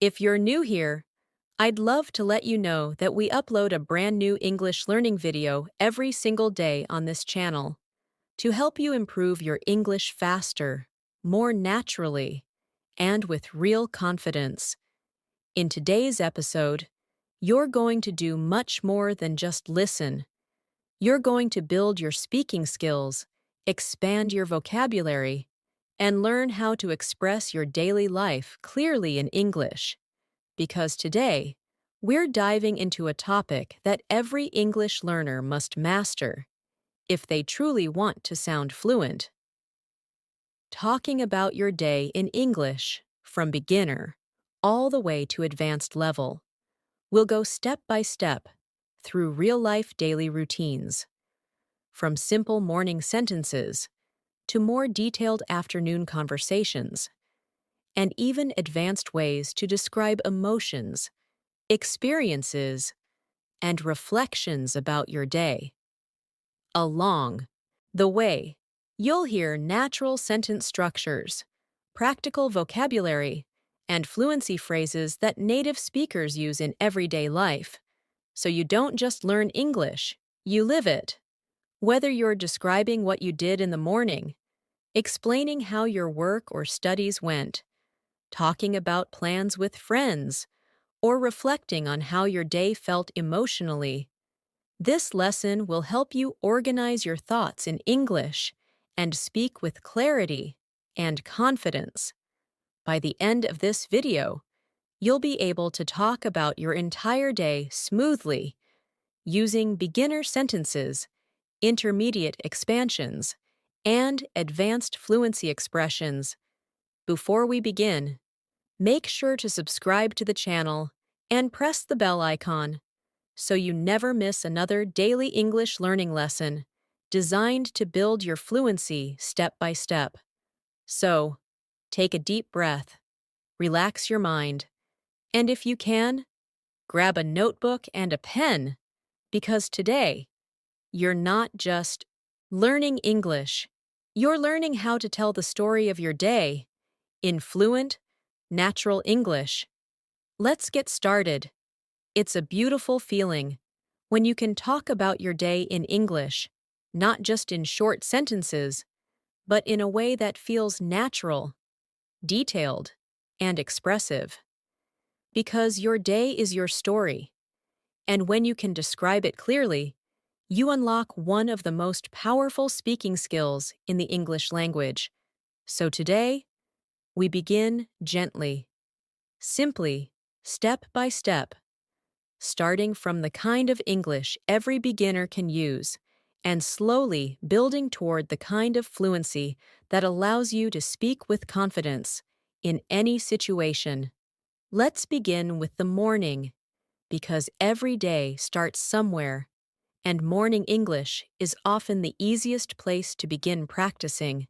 If you're new here, I'd love to let you know that we upload a brand new English learning video every single day on this channel to help you improve your English faster, more naturally, and with real confidence. In today's episode, you're going to do much more than just listen. You're going to build your speaking skills, expand your vocabulary, and learn how to express your daily life clearly in English. Because today, we're diving into a topic that every English learner must master if they truly want to sound fluent. Talking about your day in English, from beginner all the way to advanced level. We'll go step by step through real-life daily routines, from simple morning sentences to more detailed afternoon conversations, and even advanced ways to describe emotions, experiences, and reflections about your day. Along the way, you'll hear natural sentence structures, practical vocabulary, and fluency phrases that native speakers use in everyday life. So you don't just learn English, you live it. Whether you're describing what you did in the morning, explaining how your work or studies went, talking about plans with friends, or reflecting on how your day felt emotionally, this lesson will help you organize your thoughts in English and speak with clarity and confidence. By the end of this video, you'll be able to talk about your entire day smoothly, using beginner sentences, intermediate expansions, and advanced fluency expressions. Before we begin, make sure to subscribe to the channel and press the bell icon so you never miss another daily English learning lesson designed to build your fluency step by step. So, take a deep breath, relax your mind, and if you can, grab a notebook and a pen, because today, you're not just learning English, you're learning how to tell the story of your day in fluent, natural English. Let's get started. It's a beautiful feeling when you can talk about your day in English, not just in short sentences, but in a way that feels natural, detailed, and expressive. Because your day is your story, and when you can describe it clearly, you unlock one of the most powerful speaking skills in the English language. So today, we begin gently, simply, step by step, starting from the kind of English every beginner can use, and slowly building toward the kind of fluency that allows you to speak with confidence in any situation. Let's begin with the morning, because every day starts somewhere, and morning English is often the easiest place to begin practicing.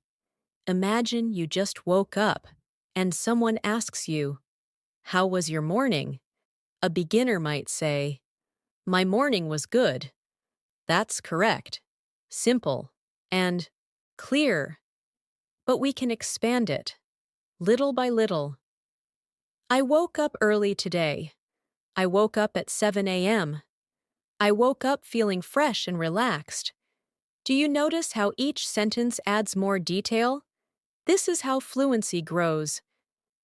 Imagine you just woke up, and someone asks you, "How was your morning?" A beginner might say, "My morning was good." That's correct, simple, and clear. But we can expand it, little by little. I woke up early today. I woke up at 7 a.m. I woke up feeling fresh and relaxed. Do you notice how each sentence adds more detail? This is how fluency grows,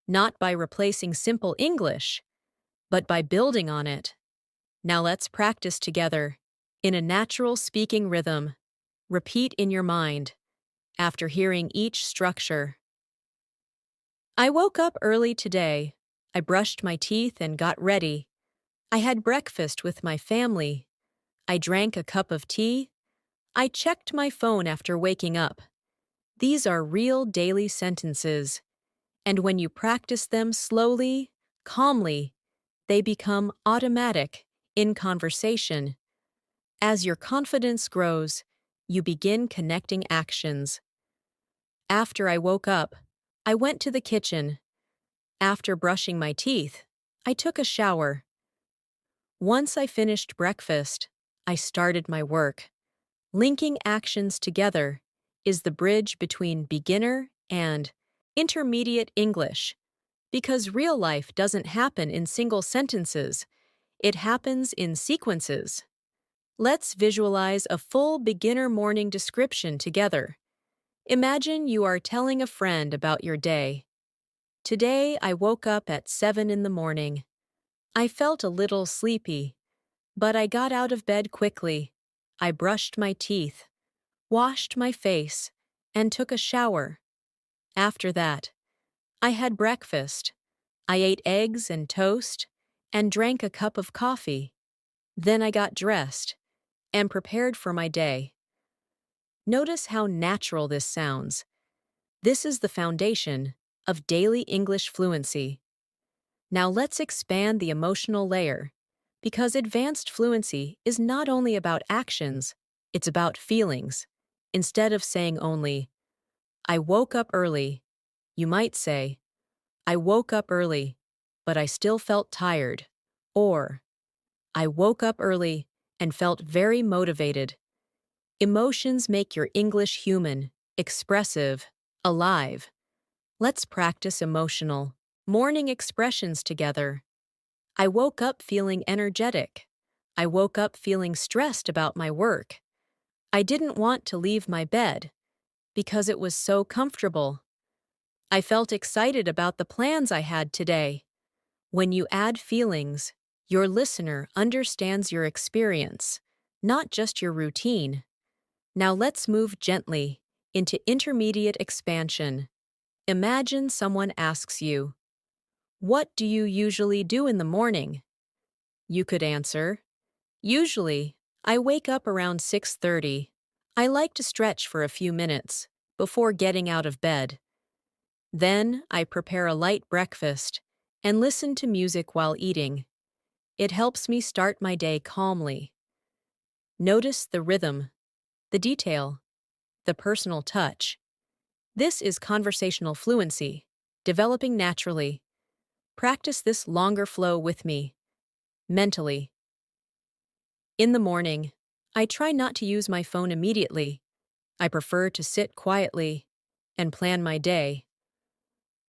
not by replacing simple English, but by building on it. Now let's practice together, in a natural speaking rhythm. Repeat in your mind, after hearing each structure. I woke up early today. I brushed my teeth and got ready. I had breakfast with my family. I drank a cup of tea. I checked my phone after waking up. These are real daily sentences, and when you practice them slowly, calmly, they become automatic in conversation. As your confidence grows, you begin connecting actions. After I woke up, I went to the kitchen. After brushing my teeth, I took a shower. Once I finished breakfast, I started my work. Linking actions together is the bridge between beginner and intermediate English, Because real life doesn't happen in single sentences, it happens in sequences. Let's visualize a full beginner morning description together. Imagine you are telling a friend about your day. Today I woke up at 7 in the morning. I felt a little sleepy, but I got out of bed quickly. I brushed my teeth, washed my face, and took a shower. After that, I had breakfast. I ate eggs and toast and drank a cup of coffee. Then I got dressed and prepared for my day. Notice how natural this sounds. This is the foundation of daily English fluency. Now let's expand the emotional layer, because advanced fluency is not only about actions, it's about feelings. Instead of saying only, I woke up early, you might say, I woke up early, but I still felt tired. Or, I woke up early and felt very motivated. Emotions make your English human, expressive, alive. Let's practice emotional morning expressions together. I woke up feeling energetic. I woke up feeling stressed about my work. I didn't want to leave my bed because it was so comfortable. I felt excited about the plans I had today. When you add feelings, your listener understands your experience, not just your routine. Now let's move gently into intermediate expansion. Imagine someone asks you, what do you usually do in the morning? You could answer, usually, I wake up around 6:30. I like to stretch for a few minutes before getting out of bed. Then I prepare a light breakfast and listen to music while eating. It helps me start my day calmly. Notice the rhythm, the detail, the personal touch. This is conversational fluency, developing naturally. Practice this longer flow with me, mentally. In the morning, I try not to use my phone immediately. I prefer to sit quietly and plan my day.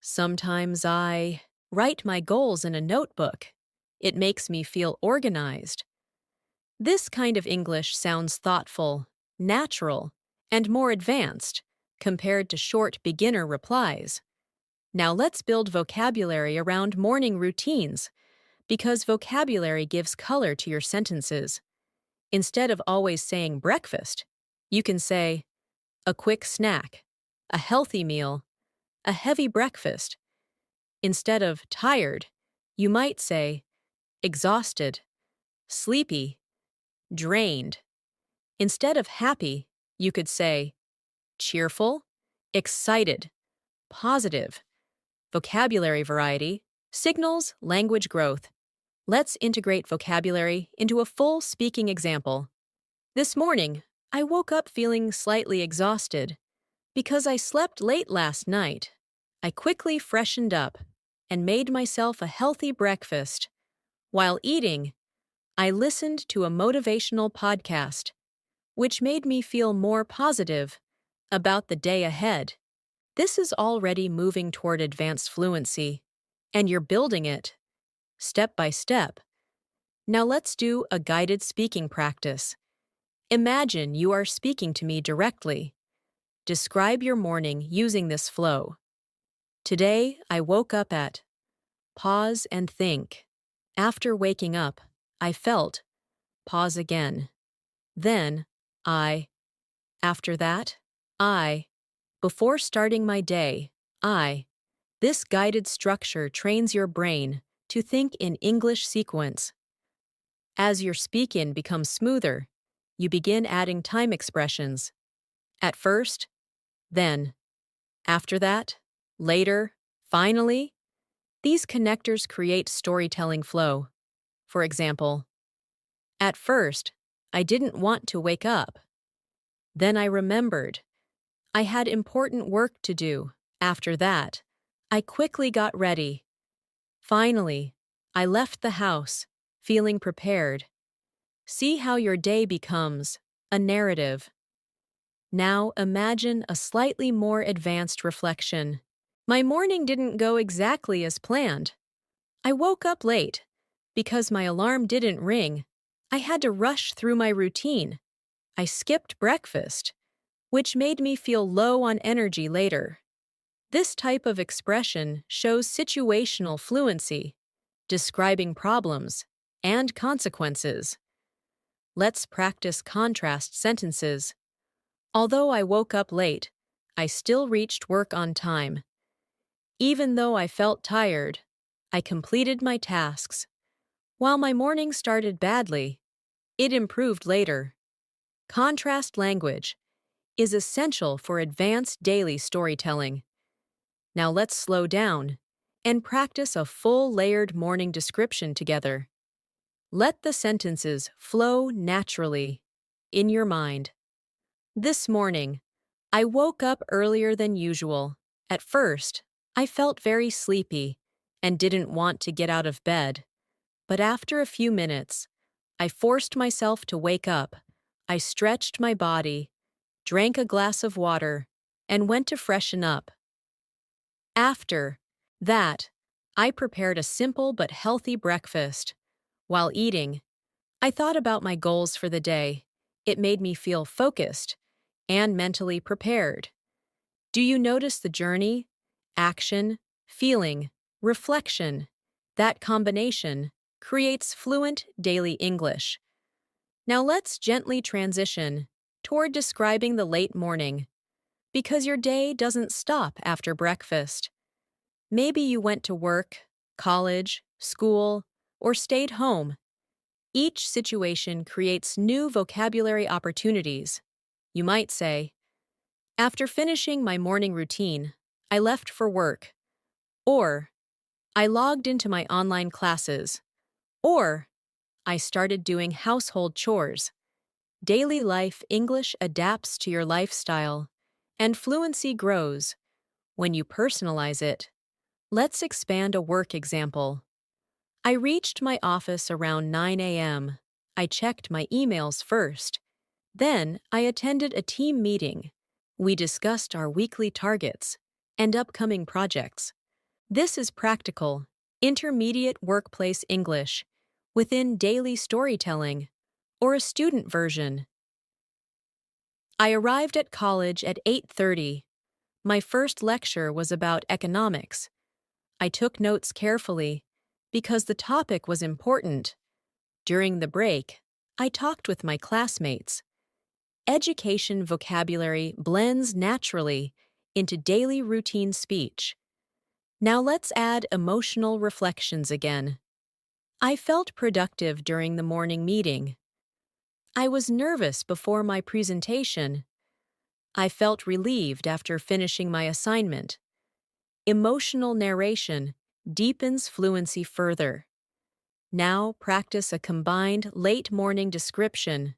Sometimes I write my goals in a notebook. It makes me feel organized. This kind of English sounds thoughtful, natural, and more advanced compared to short beginner replies. Now let's build vocabulary around morning routines, because vocabulary gives color to your sentences. Instead of always saying breakfast, you can say a quick snack, a healthy meal, a heavy breakfast. Instead of tired, you might say exhausted, sleepy, drained. Instead of happy, you could say cheerful, excited, positive. Vocabulary variety signals language growth. Let's integrate vocabulary into a full speaking example. This morning, I woke up feeling slightly exhausted. Because I slept late last night, I quickly freshened up and made myself a healthy breakfast. While eating, I listened to a motivational podcast, which made me feel more positive about the day ahead. This is already moving toward advanced fluency, and you're building it, step by step. Now let's do a guided speaking practice. Imagine you are speaking to me directly. Describe your morning using this flow. Today, I woke up at. Pause and think. After waking up, I felt. Pause again. Then, I. After that, I. Before starting my day, I. This guided structure trains your brain to think in English sequence. As your speak-in becomes smoother, you begin adding time expressions. At first, then. After that, later, finally. These connectors create storytelling flow. For example, at first, I didn't want to wake up. Then I remembered. I had important work to do. After that, I quickly got ready. Finally, I left the house, feeling prepared. See how your day becomes a narrative. Now imagine a slightly more advanced reflection. My morning didn't go exactly as planned. I woke up late. Because my alarm didn't ring, I had to rush through my routine. I skipped breakfast, which made me feel low on energy later. This type of expression shows situational fluency, describing problems and consequences. Let's practice contrast sentences. Although I woke up late, I still reached work on time. Even though I felt tired, I completed my tasks. While my morning started badly, it improved later. Contrast language is essential for advanced daily storytelling. Now let's slow down and practice a full layered morning description together. Let the sentences flow naturally in your mind. This morning, I woke up earlier than usual. At first, I felt very sleepy and didn't want to get out of bed. But after a few minutes, I forced myself to wake up. I stretched my body, drank a glass of water, and went to freshen up. After that, I prepared a simple but healthy breakfast. While eating, I thought about my goals for the day. It made me feel focused and mentally prepared. Do you notice the journey, action, feeling, reflection? That combination creates fluent daily English. Now let's gently transition toward describing the late morning, because your day doesn't stop after breakfast. Maybe you went to work, college, school, or stayed home. Each situation creates new vocabulary opportunities. You might say, after finishing my morning routine, I left for work. Or, I logged into my online classes. Or, I started doing household chores. Daily life English adapts to your lifestyle, and fluency grows when you personalize it. Let's expand a work example. I reached my office around 9 a.m. I checked my emails first. Then, I attended a team meeting. We discussed our weekly targets and upcoming projects. This is practical, intermediate workplace English within daily storytelling, or a student version. I arrived at college at 8:30. My first lecture was about economics. I took notes carefully because the topic was important. During the break, I talked with my classmates. Education vocabulary blends naturally into daily routine speech. Now let's add emotional reflections again. I felt productive during the morning meeting. I was nervous before my presentation. I felt relieved after finishing my assignment. Emotional narration deepens fluency further. Now practice a combined late morning description.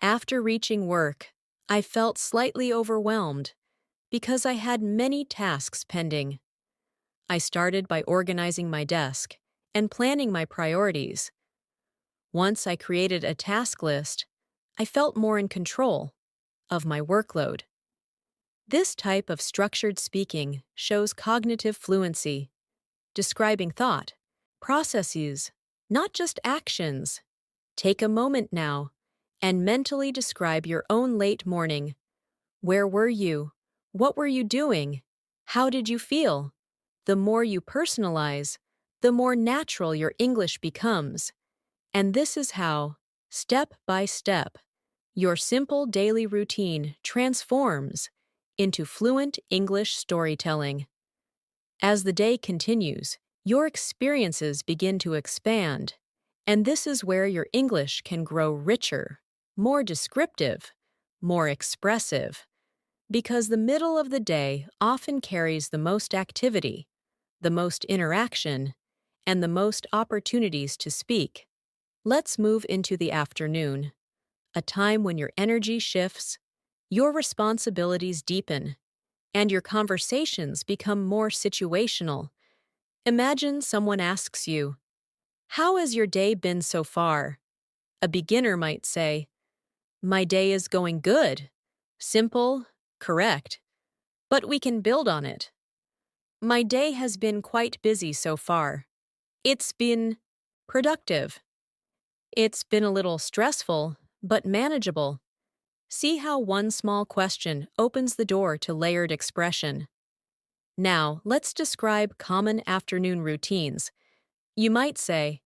After reaching work, I felt slightly overwhelmed because I had many tasks pending. I started by organizing my desk and planning my priorities. Once I created a task list, I felt more in control of my workload. This type of structured speaking shows cognitive fluency, describing thought, processes, not just actions. Take a moment now and mentally describe your own late morning. Where were you? What were you doing? How did you feel? The more you personalize, the more natural your English becomes. And this is how, step by step, your simple daily routine transforms into fluent English storytelling. As the day continues, your experiences begin to expand, and this is where your English can grow richer, more descriptive, more expressive, because the middle of the day often carries the most activity, the most interaction, and the most opportunities to speak. Let's move into the afternoon, a time when your energy shifts, your responsibilities deepen, and your conversations become more situational. Imagine someone asks you, "How has your day been so far?" A beginner might say, "My day is going good." Simple, correct, but we can build on it. My day has been quite busy so far. It's been productive. It's been a little stressful, but manageable. See how one small question opens the door to layered expression. Now, let's describe common afternoon routines. You might say,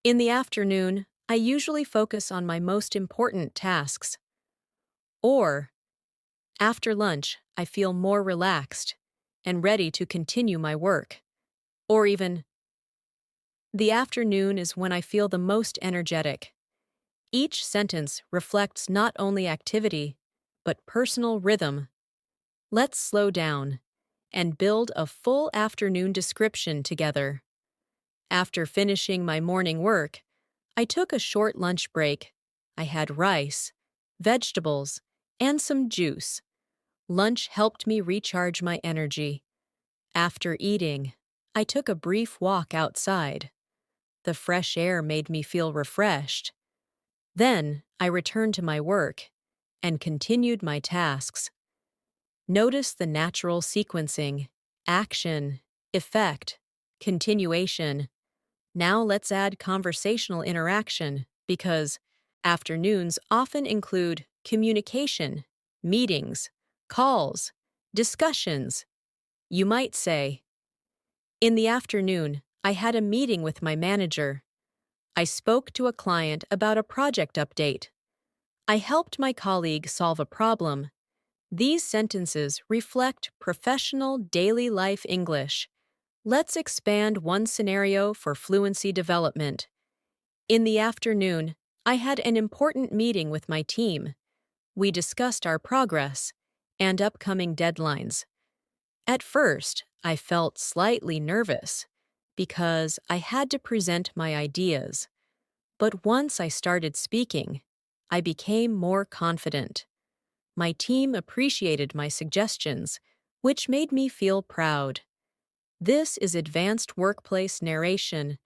in the afternoon, I usually focus on my most important tasks. Or, after lunch, I feel more relaxed and ready to continue my work. Or even, the afternoon is when I feel the most energetic. Each sentence reflects not only activity, but personal rhythm. Let's slow down and build a full afternoon description together. After finishing my morning work, I took a short lunch break. I had rice, vegetables, and some juice. Lunch helped me recharge my energy. After eating, I took a brief walk outside. The fresh air made me feel refreshed. Then I returned to my work and continued my tasks. Notice the natural sequencing: action, effect, continuation. Now let's add conversational interaction because afternoons often include communication, meetings, calls, discussions. You might say, in the afternoon, I had a meeting with my manager. I spoke to a client about a project update. I helped my colleague solve a problem. These sentences reflect professional daily life English. Let's expand one scenario for fluency development. In the afternoon, I had an important meeting with my team. We discussed our progress and upcoming deadlines. At first, I felt slightly nervous because I had to present my ideas. But once I started speaking, I became more confident. My team appreciated my suggestions, which made me feel proud. This is advanced workplace narration,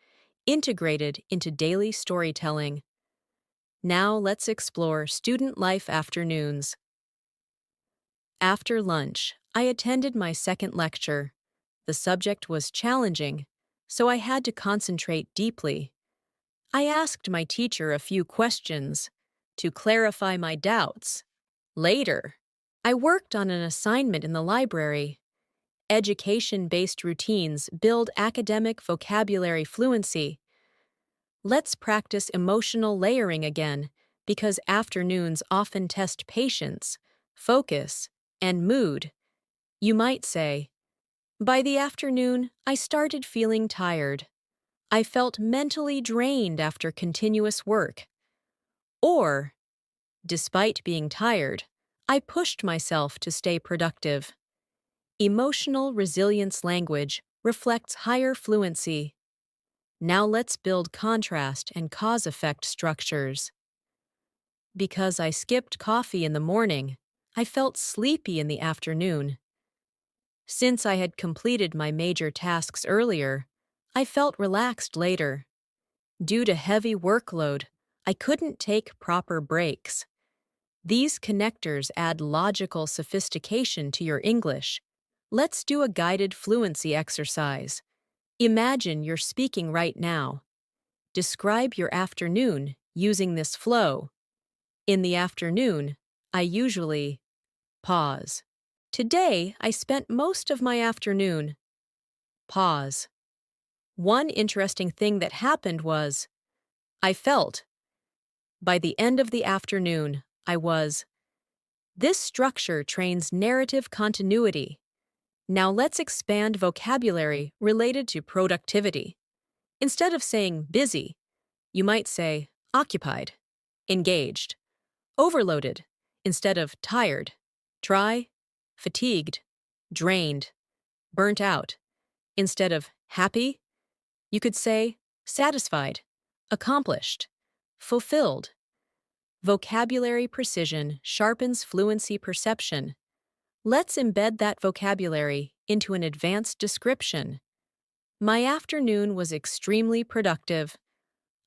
integrated into daily storytelling. Now let's explore student life afternoons. After lunch, I attended my second lecture. The subject was challenging, so I had to concentrate deeply. I asked my teacher a few questions to clarify my doubts. Later, I worked on an assignment in the library. Education-based routines build academic vocabulary fluency. Let's practice emotional layering again, because afternoons often test patience, focus, and mood. You might say, by the afternoon, I started feeling tired. I felt mentally drained after continuous work. Or, despite being tired, I pushed myself to stay productive. Emotional resilience language reflects higher fluency. Now let's build contrast and cause-effect structures. Because I skipped coffee in the morning, I felt sleepy in the afternoon. Since I had completed my major tasks earlier, I felt relaxed later. Due to heavy workload, I couldn't take proper breaks. These connectors add logical sophistication to your English. Let's do a guided fluency exercise. Imagine you're speaking right now. Describe your afternoon using this flow. In the afternoon, I usually pause. Today, I spent most of my afternoon. Pause. One interesting thing that happened was, I felt. By the end of the afternoon, I was. This structure trains narrative continuity. Now let's expand vocabulary related to productivity. Instead of saying busy, you might say occupied, engaged, overloaded, instead of tired. Try fatigued, drained, burnt out. Instead of happy, you could say satisfied, accomplished, fulfilled. Vocabulary precision sharpens fluency perception. Let's embed that vocabulary into an advanced description. My afternoon was extremely productive.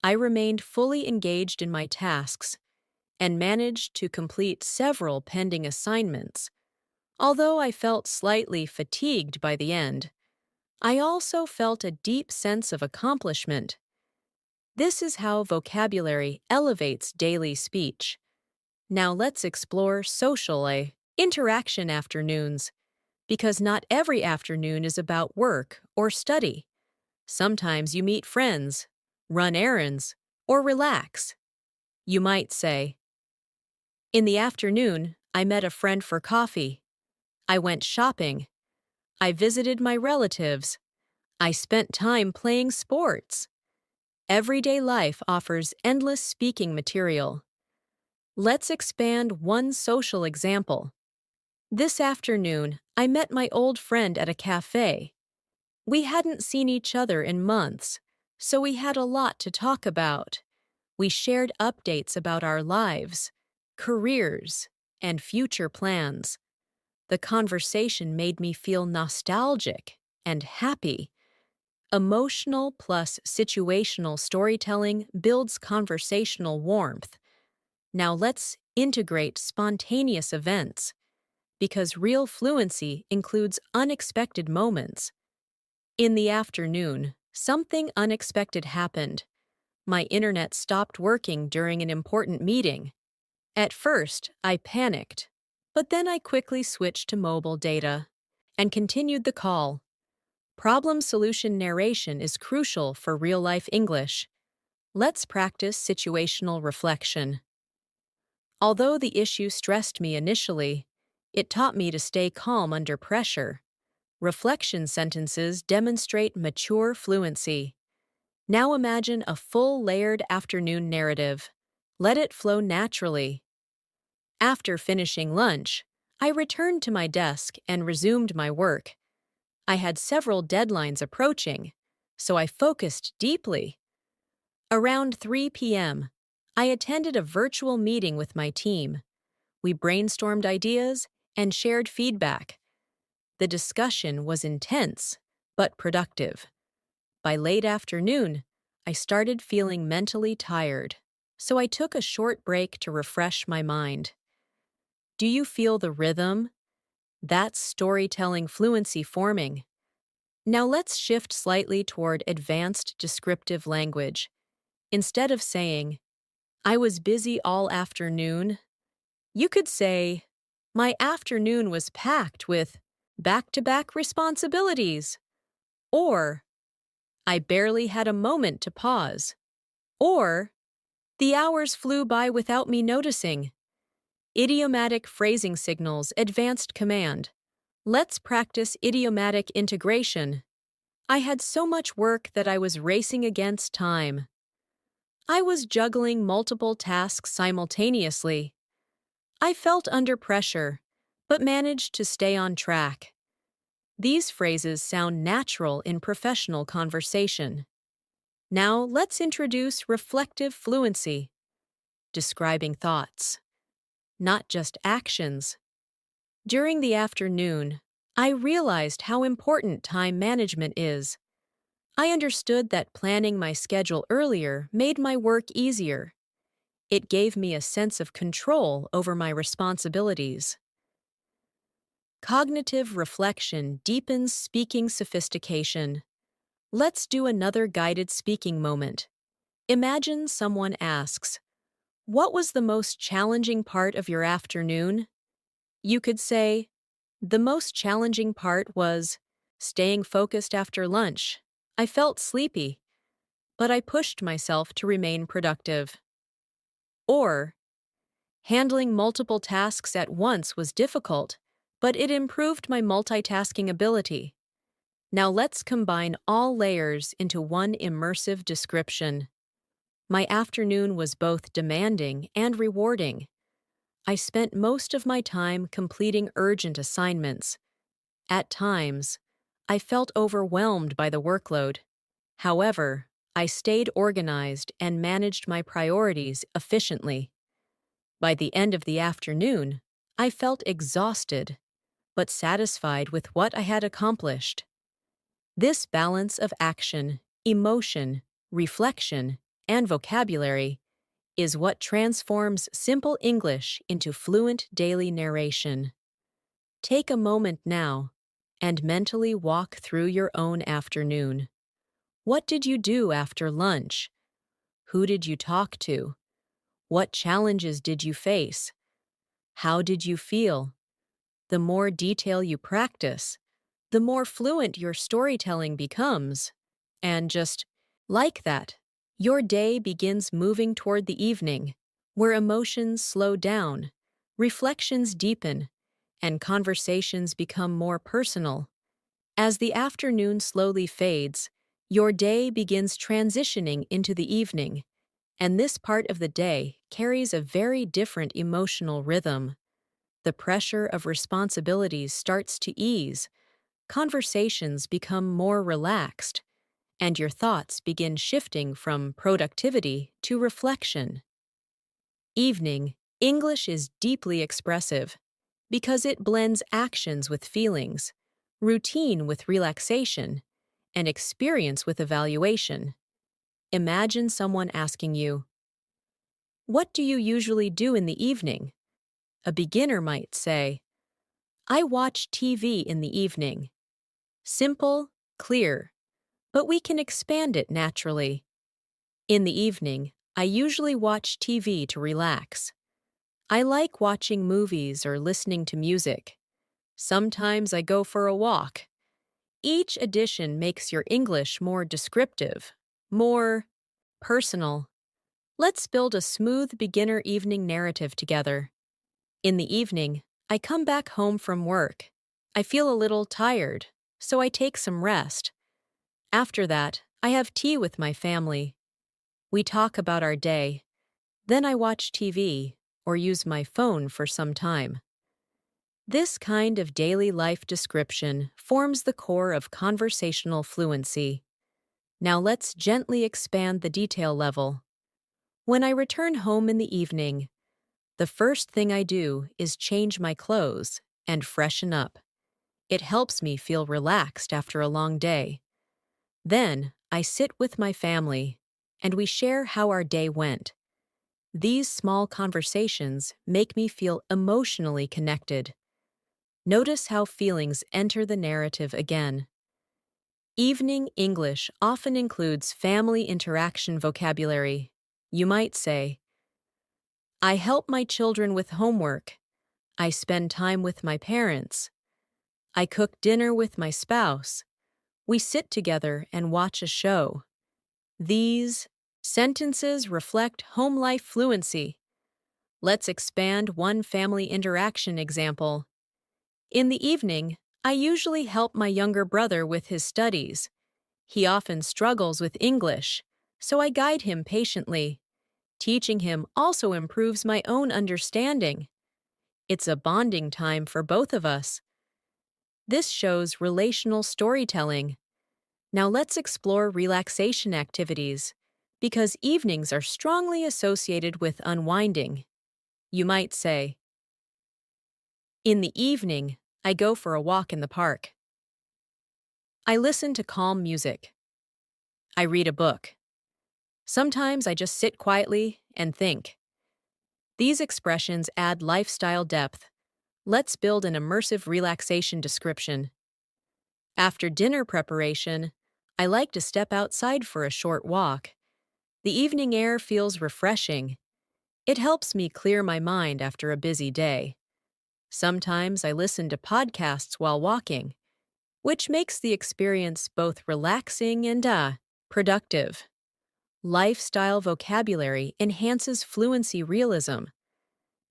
I remained fully engaged in my tasks and managed to complete several pending assignments. Although I felt slightly fatigued by the end, I also felt a deep sense of accomplishment. This is how vocabulary elevates daily speech. Now let's explore interaction afternoons, because not every afternoon is about work or study. Sometimes you meet friends, run errands, or relax. You might say, in the afternoon, I met a friend for coffee. I went shopping. I visited my relatives. I spent time playing sports. Everyday life offers endless speaking material. Let's expand one social example. This afternoon, I met my old friend at a cafe. We hadn't seen each other in months, so we had a lot to talk about. We shared updates about our lives, careers, and future plans. The conversation made me feel nostalgic and happy. Emotional plus situational storytelling builds conversational warmth. Now let's integrate spontaneous events, because real fluency includes unexpected moments. In the afternoon, something unexpected happened. My internet stopped working during an important meeting. At first, I panicked, but then I quickly switched to mobile data and continued the call. Problem solution narration is crucial for real-life English. Let's practice situational reflection. Although the issue stressed me initially, it taught me to stay calm under pressure. Reflection sentences demonstrate mature fluency. Now imagine a full layered afternoon narrative. Let it flow naturally. After finishing lunch, I returned to my desk and resumed my work. I had several deadlines approaching, so I focused deeply. Around 3 p.m., I attended a virtual meeting with my team. We brainstormed ideas and shared feedback. The discussion was intense, but productive. By late afternoon, I started feeling mentally tired, so I took a short break to refresh my mind. Do you feel the rhythm? That's storytelling fluency forming. Now let's shift slightly toward advanced descriptive language. Instead of saying, I was busy all afternoon, you could say, my afternoon was packed with back-to-back responsibilities. Or, I barely had a moment to pause. Or, the hours flew by without me noticing. Idiomatic phrasing signals advanced command. Let's practice idiomatic integration. I had so much work that I was racing against time. I was juggling multiple tasks simultaneously. I felt under pressure, but managed to stay on track. These phrases sound natural in professional conversation. Now let's introduce reflective fluency, describing thoughts, not just actions. During the afternoon, I realized how important time management is. I understood that planning my schedule earlier made my work easier. It gave me a sense of control over my responsibilities. Cognitive reflection deepens speaking sophistication. Let's do another guided speaking moment. Imagine someone asks, what was the most challenging part of your afternoon? You could say, the most challenging part was staying focused after lunch. I felt sleepy, but I pushed myself to remain productive. Or, handling multiple tasks at once was difficult, but it improved my multitasking ability. Now let's combine all layers into one immersive description. My afternoon was both demanding and rewarding. I spent most of my time completing urgent assignments. At times, I felt overwhelmed by the workload. However, I stayed organized and managed my priorities efficiently. By the end of the afternoon, I felt exhausted, but satisfied with what I had accomplished. This balance of action, emotion, reflection, and vocabulary is what transforms simple English into fluent daily narration. Take a moment now and mentally walk through your own afternoon. What did you do after lunch? Who did you talk to? What challenges did you face? How did you feel? The more detail you practice, the more fluent your storytelling becomes. And just like that, your day begins moving toward the evening, where emotions slow down, reflections deepen, and conversations become more personal. As the afternoon slowly fades, your day begins transitioning into the evening, and this part of the day carries a very different emotional rhythm. The pressure of responsibilities starts to ease, conversations become more relaxed, and your thoughts begin shifting from productivity to reflection. Evening, English is deeply expressive because it blends actions with feelings, routine with relaxation, and experience with evaluation. Imagine someone asking you, "What do you usually do in the evening?" A beginner might say, "I watch TV in the evening." Simple, clear, but we can expand it naturally. In the evening, I usually watch TV to relax. I like watching movies or listening to music. Sometimes I go for a walk. Each addition makes your English more descriptive, more personal. Let's build a smooth beginner evening narrative together. In the evening, I come back home from work. I feel a little tired, so I take some rest. After that, I have tea with my family. We talk about our day. Then I watch TV or use my phone for some time. This kind of daily life description forms the core of conversational fluency. Now let's gently expand the detail level. When I return home in the evening, the first thing I do is change my clothes and freshen up. It helps me feel relaxed after a long day. Then I sit with my family and we share how our day went. These small conversations make me feel emotionally connected. Notice how feelings enter the narrative again. Evening English often includes family interaction vocabulary. You might say, "I help my children with homework. I spend time with my parents. I cook dinner with my spouse. We sit together and watch a show." These sentences reflect home life fluency. Let's expand one family interaction example. In the evening, I usually help my younger brother with his studies. He often struggles with English, so I guide him patiently. Teaching him also improves my own understanding. It's a bonding time for both of us. This shows relational storytelling. Now let's explore relaxation activities, because evenings are strongly associated with unwinding. You might say, "In the evening, I go for a walk in the park. I listen to calm music. I read a book. Sometimes I just sit quietly and think." These expressions add lifestyle depth. Let's build an immersive relaxation description. After dinner preparation, I like to step outside for a short walk. The evening air feels refreshing. It helps me clear my mind after a busy day. Sometimes I listen to podcasts while walking, which makes the experience both relaxing and productive. Lifestyle vocabulary enhances fluency realism.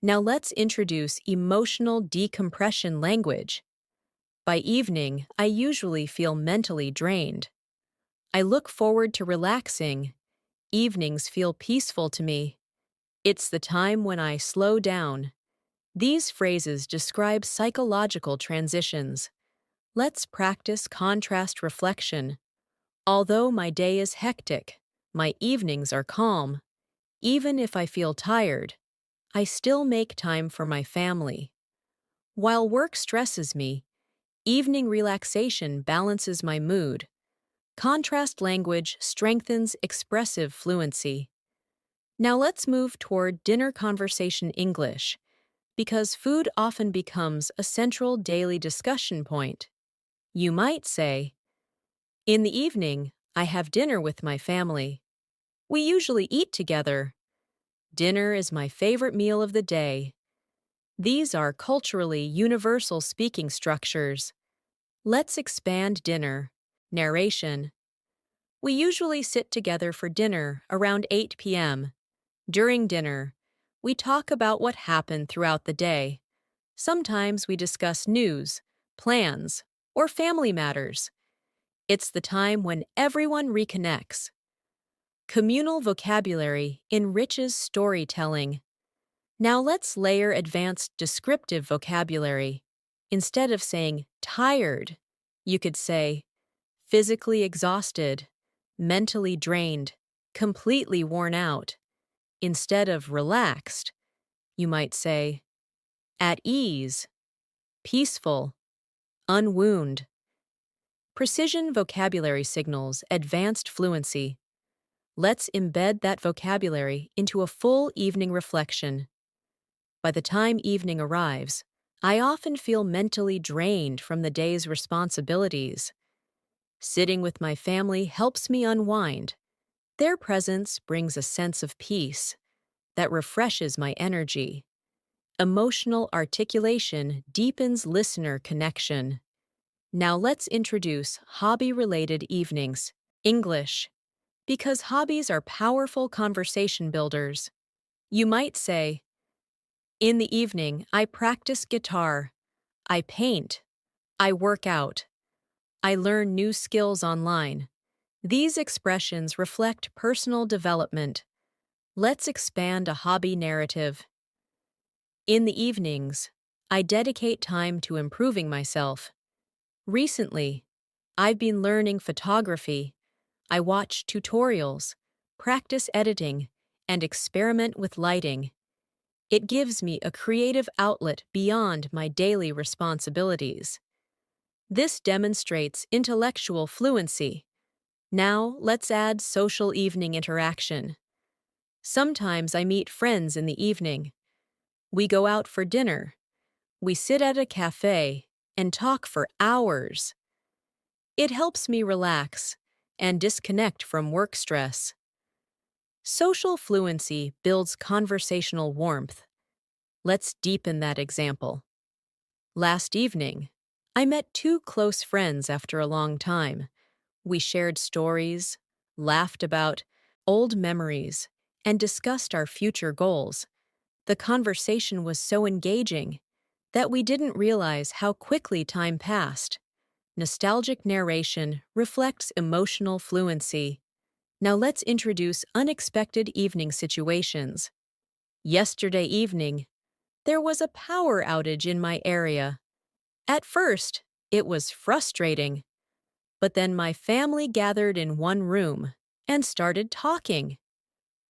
Now let's introduce emotional decompression language. By evening, I usually feel mentally drained. I look forward to relaxing. Evenings feel peaceful to me. It's the time when I slow down. These phrases describe psychological transitions. Let's practice contrast reflection. Although my day is hectic, my evenings are calm. Even if I feel tired, I still make time for my family. While work stresses me, evening relaxation balances my mood. Contrast language strengthens expressive fluency. Now let's move toward dinner conversation English, because food often becomes a central daily discussion point. You might say, in the evening, I have dinner with my family. We usually eat together. Dinner is my favorite meal of the day. These are culturally universal speaking structures. Let's expand dinner. Narration. We usually sit together for dinner around 8 p.m. During dinner, we talk about what happened throughout the day. Sometimes we discuss news, plans, or family matters. It's the time when everyone reconnects. Communal vocabulary enriches storytelling. Now let's layer advanced descriptive vocabulary. Instead of saying tired, you could say physically exhausted, mentally drained, completely worn out. Instead of relaxed, you might say at ease, peaceful, unwound. Precision vocabulary signals advanced fluency. Let's embed that vocabulary into a full evening reflection. By the time evening arrives, I often feel mentally drained from the day's responsibilities. Sitting with my family helps me unwind. Their presence brings a sense of peace that refreshes my energy. Emotional articulation deepens listener connection. Now let's introduce hobby-related evenings. English. Because hobbies are powerful conversation builders. You might say, in the evening, I practice guitar. I paint. I work out. I learn new skills online. These expressions reflect personal development. Let's expand a hobby narrative. In the evenings, I dedicate time to improving myself. Recently, I've been learning photography. I watch tutorials, practice editing, and experiment with lighting. It gives me a creative outlet beyond my daily responsibilities. This demonstrates intellectual fluency. Now, let's add social evening interaction. Sometimes I meet friends in the evening. We go out for dinner. We sit at a cafe and talk for hours. It helps me relax and disconnect from work stress. Social fluency builds conversational warmth. Let's deepen that example. Last evening, I met two close friends after a long time. We shared stories, laughed about old memories, and discussed our future goals. The conversation was so engaging that we didn't realize how quickly time passed. Nostalgic narration reflects emotional fluency. Now let's introduce unexpected evening situations. Yesterday evening, there was a power outage in my area. At first, it was frustrating, but then my family gathered in one room and started talking.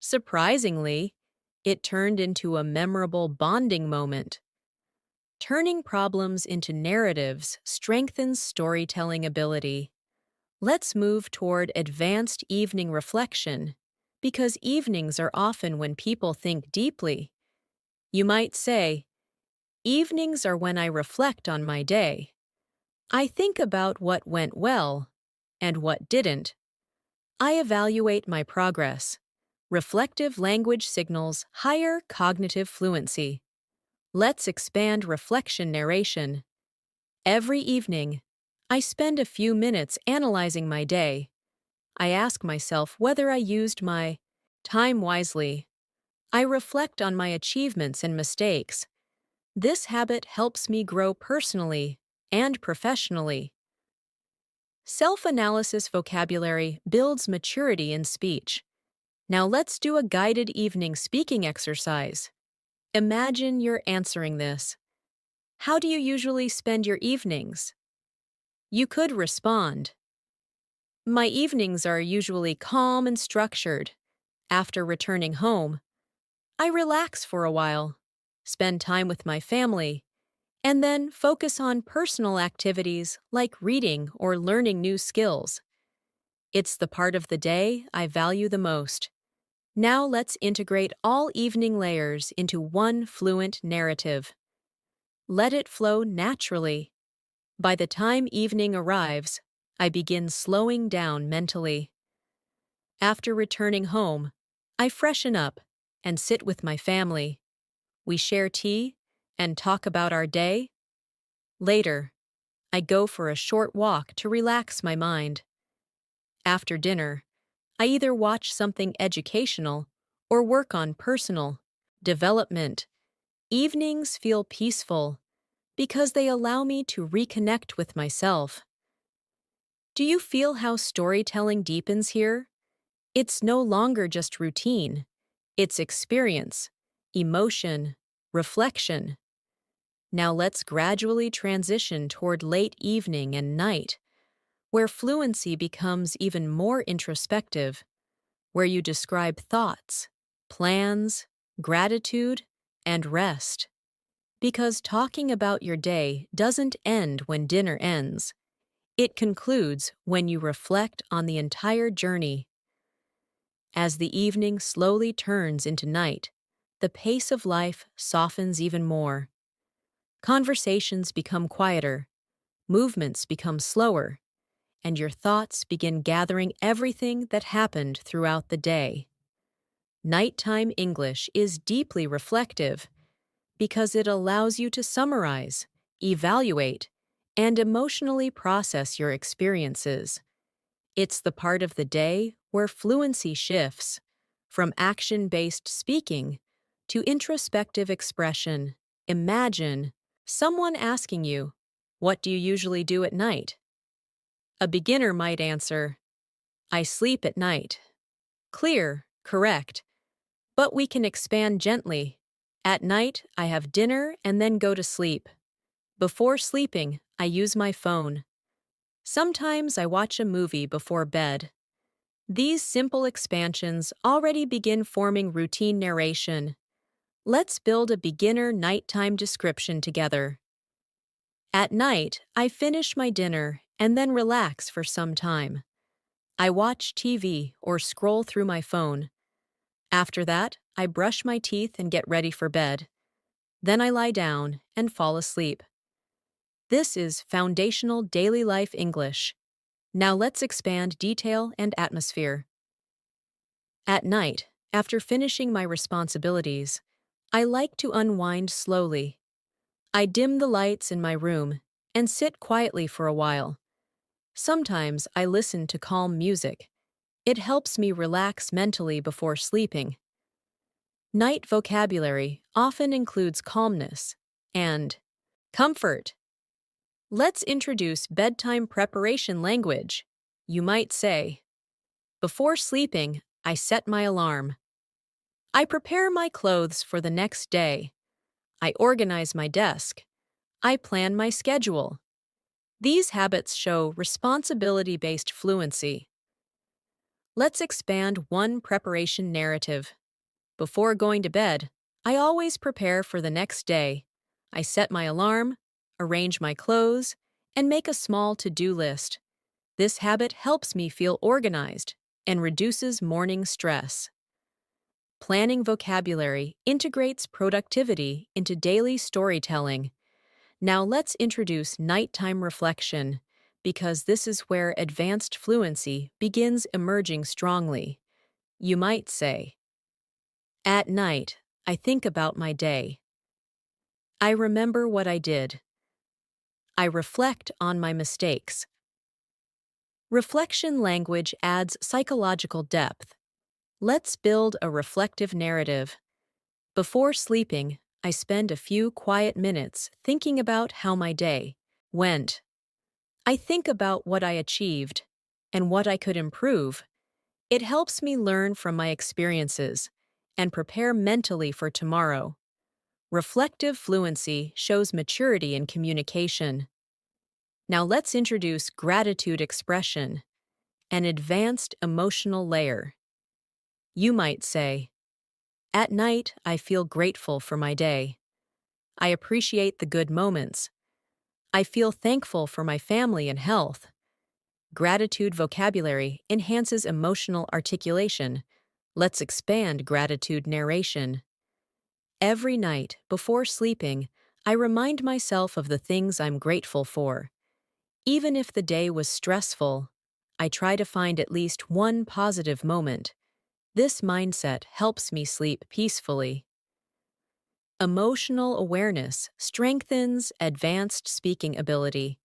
Surprisingly, it turned into a memorable bonding moment. Turning problems into narratives strengthens storytelling ability. Let's move toward advanced evening reflection, because evenings are often when people think deeply. You might say, evenings are when I reflect on my day. I think about what went well and what didn't. I evaluate my progress. Reflective language signals higher cognitive fluency. Let's expand reflection narration. Every evening, I spend a few minutes analyzing my day. I ask myself whether I used my time wisely. I reflect on my achievements and mistakes. This habit helps me grow personally and professionally. Self-analysis vocabulary builds maturity in speech. Now let's do a guided evening speaking exercise. Imagine you're answering this. How do you usually spend your evenings? You could respond, my evenings are usually calm and structured. After returning home, I relax for a while, spend time with my family, and then focus on personal activities like reading or learning new skills. It's the part of the day I value the most. Now let's integrate all evening layers into one fluent narrative. Let it flow naturally. By the time evening arrives, I begin slowing down mentally. After returning home, I freshen up and sit with my family. We share tea and talk about our day. Later, I go for a short walk to relax my mind. After dinner, I either watch something educational or work on personal development. Evenings feel peaceful because they allow me to reconnect with myself. Do you feel how storytelling deepens here? It's no longer just routine. It's experience, emotion, reflection. Now let's gradually transition toward late evening and night, where fluency becomes even more introspective, where you describe thoughts, plans, gratitude, and rest. Because talking about your day doesn't end when dinner ends. It concludes when you reflect on the entire journey. As the evening slowly turns into night, the pace of life softens even more. Conversations become quieter, movements become slower, and your thoughts begin gathering everything that happened throughout the day. Nighttime English is deeply reflective because it allows you to summarize, evaluate, and emotionally process your experiences. It's the part of the day where fluency shifts from action-based speaking to introspective expression. Imagine someone asking you, "What do you usually do at night?" A beginner might answer, "I sleep at night." Clear, correct, but we can expand gently. At night, I have dinner and then go to sleep. Before sleeping, I use my phone. Sometimes I watch a movie before bed. These simple expansions already begin forming routine narration. Let's build a beginner nighttime description together. At night, I finish my dinner and then relax for some time. I watch TV or scroll through my phone. After that, I brush my teeth and get ready for bed. Then I lie down and fall asleep. This is foundational daily life English. Now let's expand detail and atmosphere. At night, after finishing my responsibilities, I like to unwind slowly. I dim the lights in my room and sit quietly for a while. Sometimes I listen to calm music. It helps me relax mentally before sleeping. Night vocabulary often includes calmness and comfort. Let's introduce bedtime preparation language. You might say, before sleeping, I set my alarm. I prepare my clothes for the next day. I organize my desk. I plan my schedule. These habits show responsibility-based fluency. Let's expand one preparation narrative. Before going to bed, I always prepare for the next day. I set my alarm, arrange my clothes, and make a small to-do list. This habit helps me feel organized and reduces morning stress. Planning vocabulary integrates productivity into daily storytelling. Now let's introduce nighttime reflection, because this is where advanced fluency begins emerging strongly. You might say, at night, I think about my day. I remember what I did. I reflect on my mistakes. Reflection language adds psychological depth. Let's build a reflective narrative. Before sleeping, I spend a few quiet minutes thinking about how my day went. I think about what I achieved and what I could improve. It helps me learn from my experiences and prepare mentally for tomorrow. Reflective fluency shows maturity in communication. Now let's introduce gratitude expression, an advanced emotional layer. You might say, at night, I feel grateful for my day. I appreciate the good moments. I feel thankful for my family and health. Gratitude vocabulary enhances emotional articulation. Let's expand gratitude narration. Every night, before sleeping, I remind myself of the things I'm grateful for. Even if the day was stressful, I try to find at least one positive moment. This mindset helps me sleep peacefully. Emotional awareness strengthens advanced speaking ability.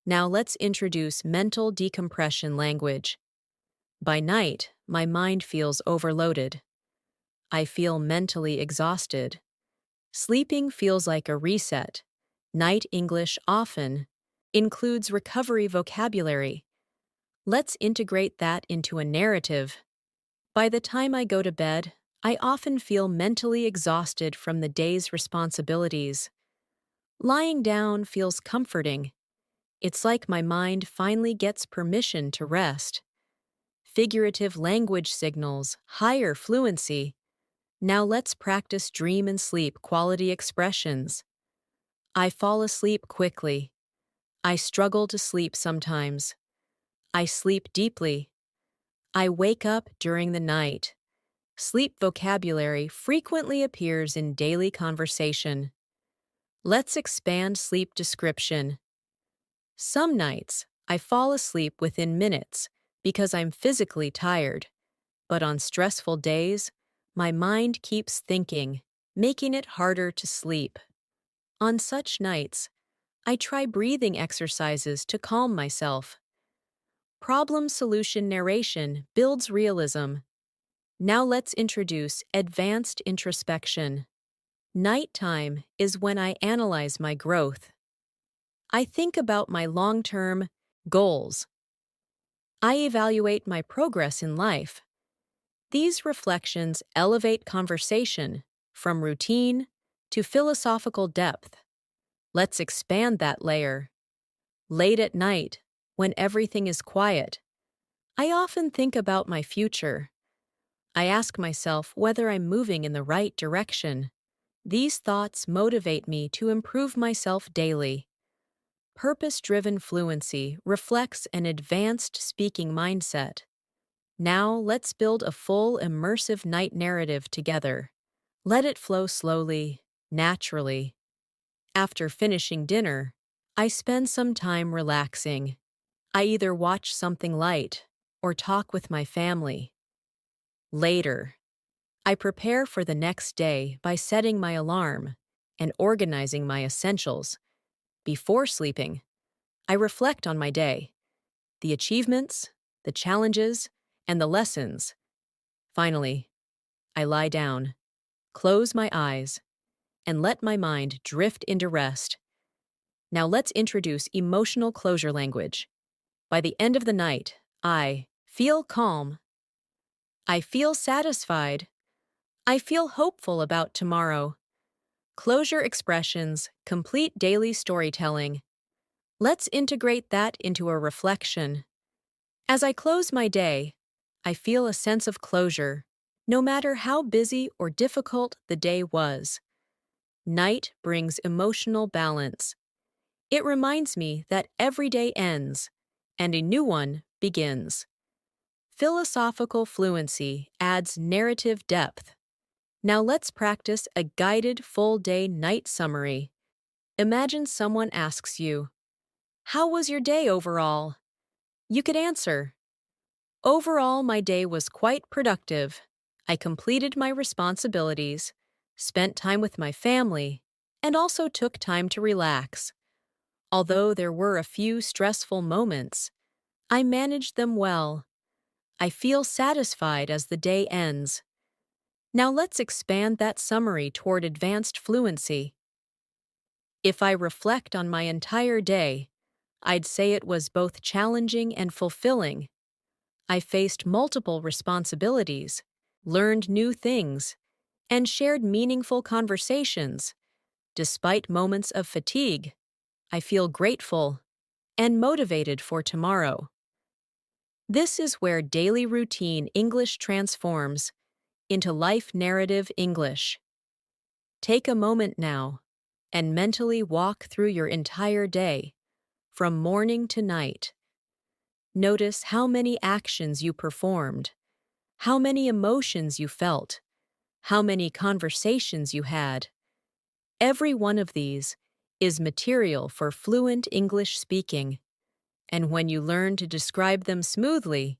Now let's introduce mental decompression language. By night, my mind feels overloaded. I feel mentally exhausted. Sleeping feels like a reset. Night English often includes recovery vocabulary. Let's integrate that into a narrative. By the time I go to bed, I often feel mentally exhausted from the day's responsibilities. Lying down feels comforting. It's like my mind finally gets permission to rest. Figurative language signals higher fluency. Now let's practice dream and sleep quality expressions. I fall asleep quickly. I struggle to sleep sometimes. I sleep deeply. I wake up during the night. Sleep vocabulary frequently appears in daily conversation. Let's expand sleep description. Some nights, I fall asleep within minutes because I'm physically tired, but on stressful days, my mind keeps thinking, making it harder to sleep. On such nights, I try breathing exercises to calm myself. Problem solution narration builds realism. Now let's introduce advanced introspection. Nighttime is when I analyze my growth. I think about my long-term goals. I evaluate my progress in life. These reflections elevate conversation from routine to philosophical depth. Let's expand that layer. Late at night, when everything is quiet, I often think about my future. I ask myself whether I'm moving in the right direction. These thoughts motivate me to improve myself daily. Purpose-driven fluency reflects an advanced speaking mindset. Now let's build a full immersive night narrative together. Let it flow slowly, naturally. After finishing dinner, I spend some time relaxing. I either watch something light or talk with my family. Later, I prepare for the next day by setting my alarm and organizing my essentials. Before sleeping, I reflect on my day, the achievements, the challenges, and the lessons. Finally, I lie down, close my eyes, and let my mind drift into rest. Now let's introduce emotional closure language. By the end of the night, I feel calm. I feel satisfied. I feel hopeful about tomorrow. Closure expressions complete daily storytelling. Let's integrate that into a reflection. As I close my day, I feel a sense of closure, no matter how busy or difficult the day was. Night brings emotional balance. It reminds me that every day ends, and a new one begins. Philosophical fluency adds narrative depth. Now let's practice a guided full-day night summary. Imagine someone asks you, "How was your day overall?" You could answer, "Overall, my day was quite productive. I completed my responsibilities, spent time with my family, and also took time to relax. Although there were a few stressful moments, I managed them well. I feel satisfied as the day ends." Now let's expand that summary toward advanced fluency. If I reflect on my entire day, I'd say it was both challenging and fulfilling. I faced multiple responsibilities, learned new things, and shared meaningful conversations. Despite moments of fatigue, I feel grateful and motivated for tomorrow. This is where daily routine English transforms into life narrative English. Take a moment now and mentally walk through your entire day, from morning to night. Notice how many actions you performed, how many emotions you felt, how many conversations you had. Every one of these is material for fluent English speaking, and when you learn to describe them smoothly,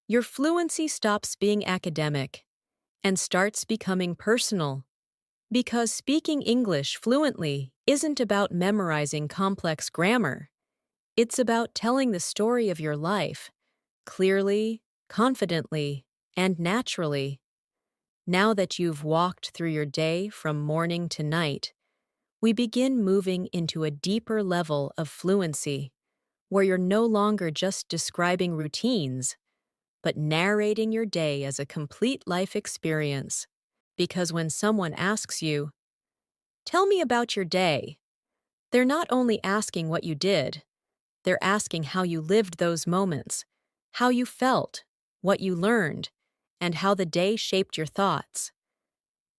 your fluency stops being academic and starts becoming personal. Because speaking English fluently isn't about memorizing complex grammar. It's about telling the story of your life, clearly, confidently, and naturally. Now that you've walked through your day from morning to night, we begin moving into a deeper level of fluency, where you're no longer just describing routines, but narrating your day as a complete life experience. Because when someone asks you, "Tell me about your day," they're not only asking what you did, they're asking how you lived those moments, how you felt, what you learned, and how the day shaped your thoughts.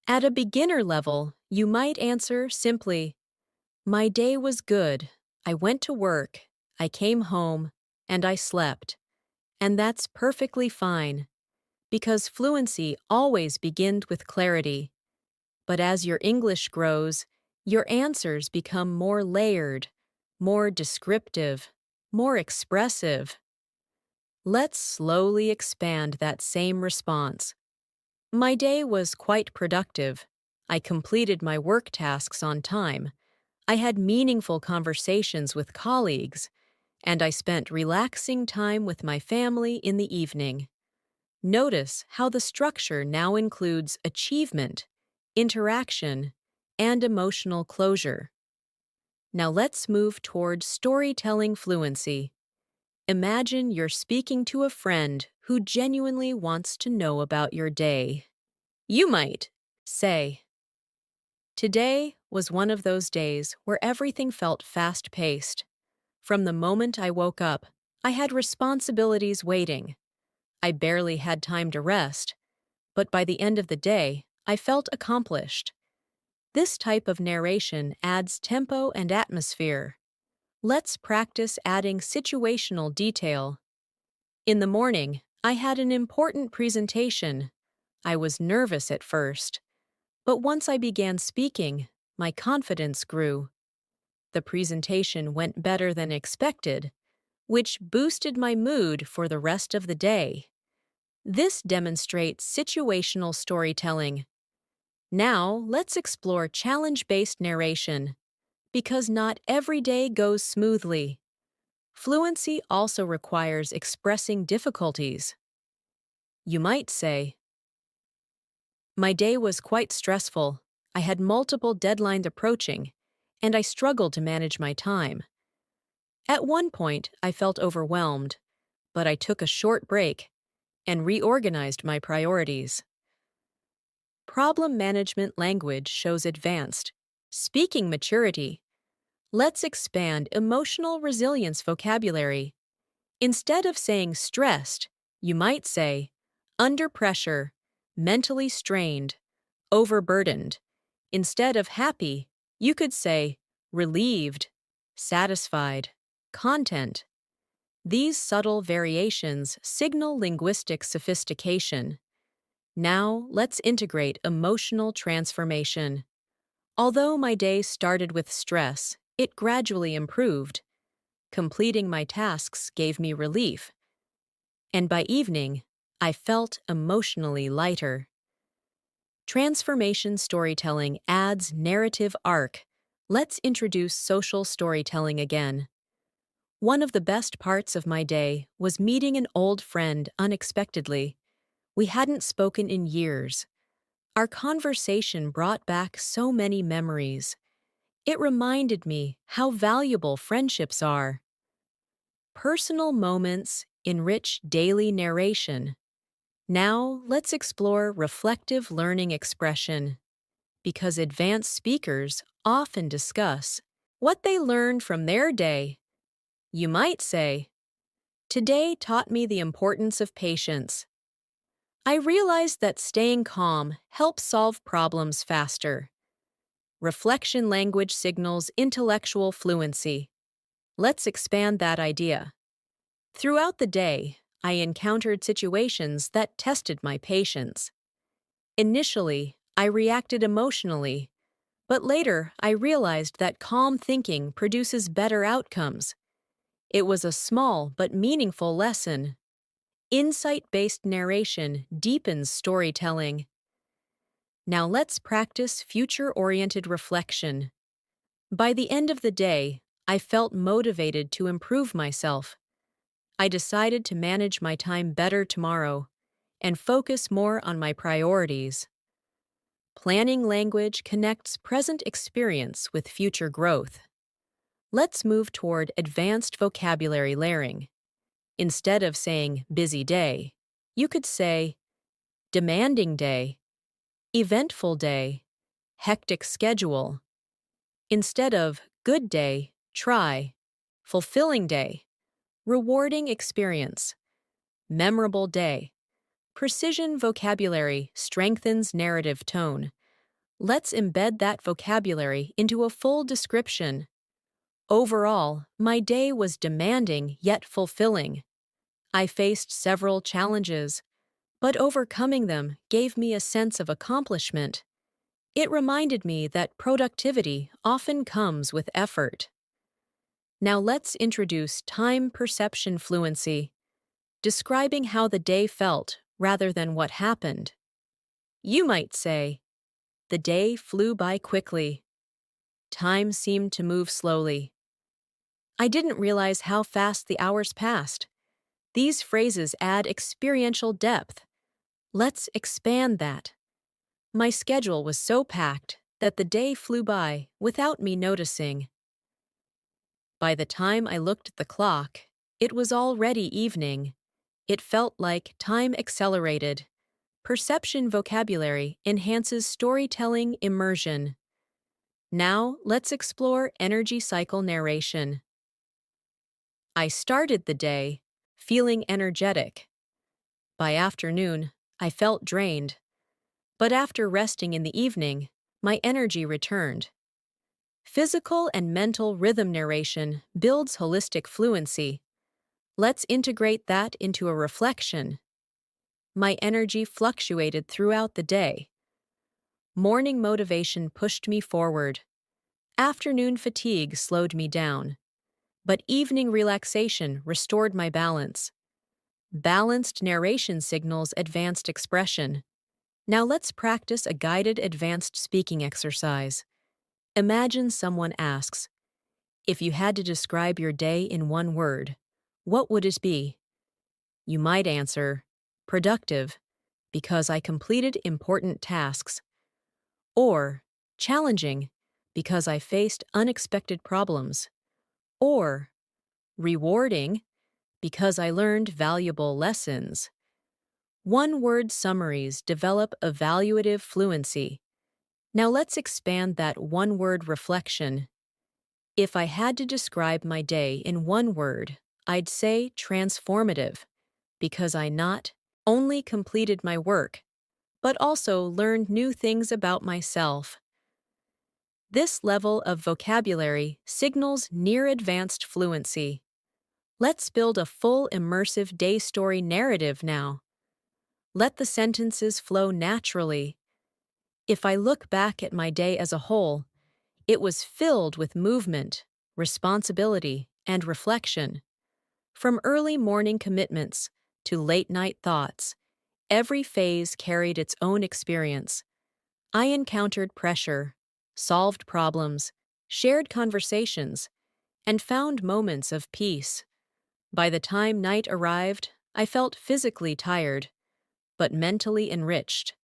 At a beginner level, you might answer simply, "My day was good. I went to work, I came home, and I slept." And that's perfectly fine, because fluency always begins with clarity. But as your English grows, your answers become more layered, more descriptive, more expressive. Let's slowly expand that same response. My day was quite productive. I completed my work tasks on time. I had meaningful conversations with colleagues, and I spent relaxing time with my family in the evening. Notice how the structure now includes achievement, interaction, and emotional closure. Now let's move toward storytelling fluency. Imagine you're speaking to a friend who genuinely wants to know about your day. You might say, "Today was one of those days where everything felt fast-paced. From the moment I woke up, I had responsibilities waiting. I barely had time to rest, but by the end of the day, I felt accomplished." This type of narration adds tempo and atmosphere. Let's practice adding situational detail. In the morning, I had an important presentation. I was nervous at first, but once I began speaking, my confidence grew. The presentation went better than expected, which boosted my mood for the rest of the day. This demonstrates situational storytelling. Now, let's explore challenge-based narration. Because not every day goes smoothly. Fluency also requires expressing difficulties. You might say, "My day was quite stressful. I had multiple deadlines approaching, and I struggled to manage my time. At one point, I felt overwhelmed, but I took a short break and reorganized my priorities." Problem management language shows advanced speaking maturity. Let's expand emotional resilience vocabulary. Instead of saying stressed, you might say under pressure, mentally strained, overburdened. Instead of happy, you could say relieved, satisfied, content. These subtle variations signal linguistic sophistication. Now, let's integrate emotional transformation. Although my day started with stress, it gradually improved. Completing my tasks gave me relief, and by evening, I felt emotionally lighter. Transformation storytelling adds narrative arc. Let's introduce social storytelling again. One of the best parts of my day was meeting an old friend unexpectedly. We hadn't spoken in years. Our conversation brought back so many memories. It reminded me how valuable friendships are. Personal moments enrich daily narration. Now, let's explore reflective learning expression, because advanced speakers often discuss what they learned from their day. You might say, "Today taught me the importance of patience. I realized that staying calm helps solve problems faster." Reflection language signals intellectual fluency. Let's expand that idea. Throughout the day, I encountered situations that tested my patience. Initially, I reacted emotionally, But later, I realized that calm thinking produces better outcomes. It was a small but meaningful lesson. Insight-based narration deepens storytelling. Now let's practice future-oriented reflection. By the end of the day, I felt motivated to improve myself. I decided to manage my time better tomorrow and focus more on my priorities. Planning language connects present experience with future growth. Let's move toward advanced vocabulary layering. Instead of saying busy day, you could say demanding day, eventful day, hectic schedule. Instead of good day, try fulfilling day, rewarding experience, memorable day. Precision vocabulary strengthens narrative tone. Let's embed that vocabulary into a full description. Overall, my day was demanding yet fulfilling. I faced several challenges, but overcoming them gave me a sense of accomplishment. It reminded me that productivity often comes with effort. Now let's introduce time perception fluency, describing how the day felt rather than what happened. You might say, the day flew by quickly. Time seemed to move slowly. I didn't realize how fast the hours passed. These phrases add experiential depth. Let's expand that. My schedule was so packed that the day flew by without me noticing. By the time I looked at the clock, it was already evening. It felt like time accelerated. Perception vocabulary enhances storytelling immersion. Now, let's explore energy cycle narration. I started the day feeling energetic. By afternoon, I felt drained. But after resting in the evening, my energy returned. Physical and mental rhythm narration builds holistic fluency. Let's integrate that into a reflection. My energy fluctuated throughout the day. Morning motivation pushed me forward. Afternoon fatigue slowed me down. But evening relaxation restored my balance. Balanced narration signals advanced expression. Now let's practice a guided advanced speaking exercise. Imagine someone asks, if you had to describe your day in one word, what would it be? You might answer, productive, because I completed important tasks, or challenging, because I faced unexpected problems, or rewarding, because I learned valuable lessons. One-word summaries develop evaluative fluency. Now let's expand that one-word reflection. If I had to describe my day in one word, I'd say transformative, because I not only completed my work, but also learned new things about myself. This level of vocabulary signals near advanced fluency. Let's build a full immersive day story narrative now. Let the sentences flow naturally. If I look back at my day as a whole, it was filled with movement, responsibility, and reflection. From early morning commitments to late-night thoughts, every phase carried its own experience. I encountered pressure, solved problems, shared conversations, and found moments of peace. By the time night arrived, I felt physically tired, but mentally enriched.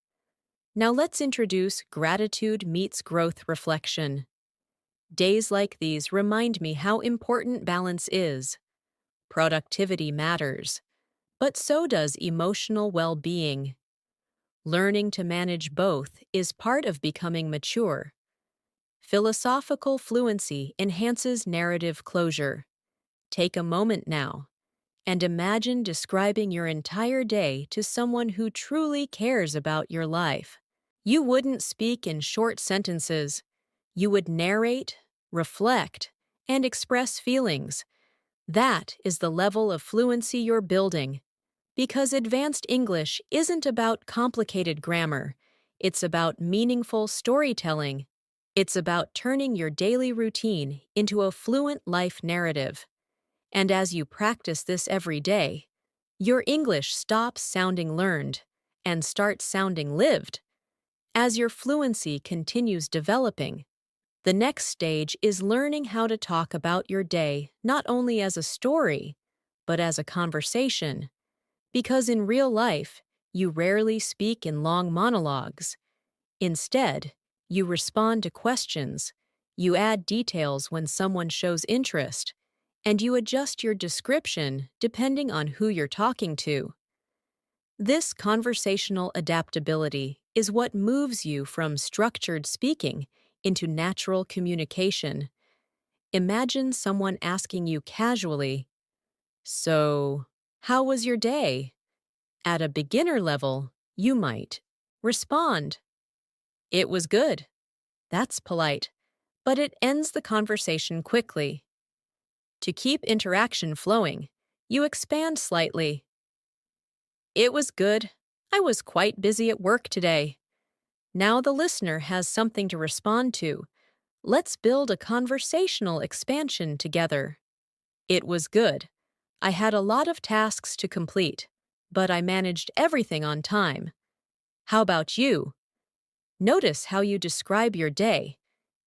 Now let's introduce gratitude meets growth reflection. Days like these remind me how important balance is. Productivity matters, but so does emotional well-being. Learning to manage both is part of becoming mature. Philosophical fluency enhances narrative closure. Take a moment now and imagine describing your entire day to someone who truly cares about your life. You wouldn't speak in short sentences. You would narrate, reflect, and express feelings. That is the level of fluency you're building. Because advanced English isn't about complicated grammar, it's about meaningful storytelling. It's about turning your daily routine into a fluent life narrative. And as you practice this every day, your English stops sounding learned and starts sounding lived. As your fluency continues developing, the next stage is learning how to talk about your day not only as a story, but as a conversation. Because in real life, you rarely speak in long monologues. Instead, you respond to questions, you add details when someone shows interest, and you adjust your description depending on who you're talking to. This conversational adaptability is what moves you from structured speaking into natural communication. Imagine someone asking you casually, "So, how was your day?" At a beginner level, you might respond, "It was good." That's polite, but it ends the conversation quickly. To keep interaction flowing, you expand slightly. "It was good. I was quite busy at work today." Now the listener has something to respond to. Let's build a conversational expansion together. "It was good. I had a lot of tasks to complete, but I managed everything on time. How about you?" Notice how you describe your day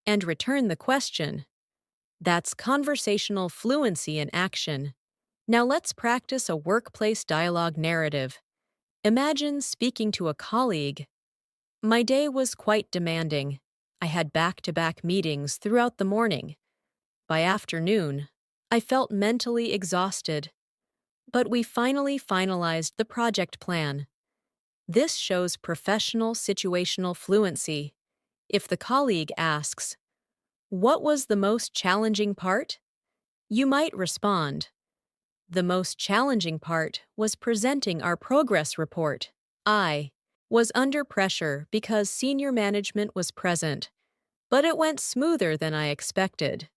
and return the question. That's conversational fluency in action. Now let's practice a workplace dialogue narrative. Imagine speaking to a colleague. "My day was quite demanding. I had back-to-back meetings throughout the morning. By afternoon, I felt mentally exhausted. But we finally finalized the project plan." This shows professional situational fluency. If the colleague asks, "What was the most challenging part?" you might respond, "The most challenging part was presenting our progress report. I was under pressure because senior management was present, but it went smoother than I expected."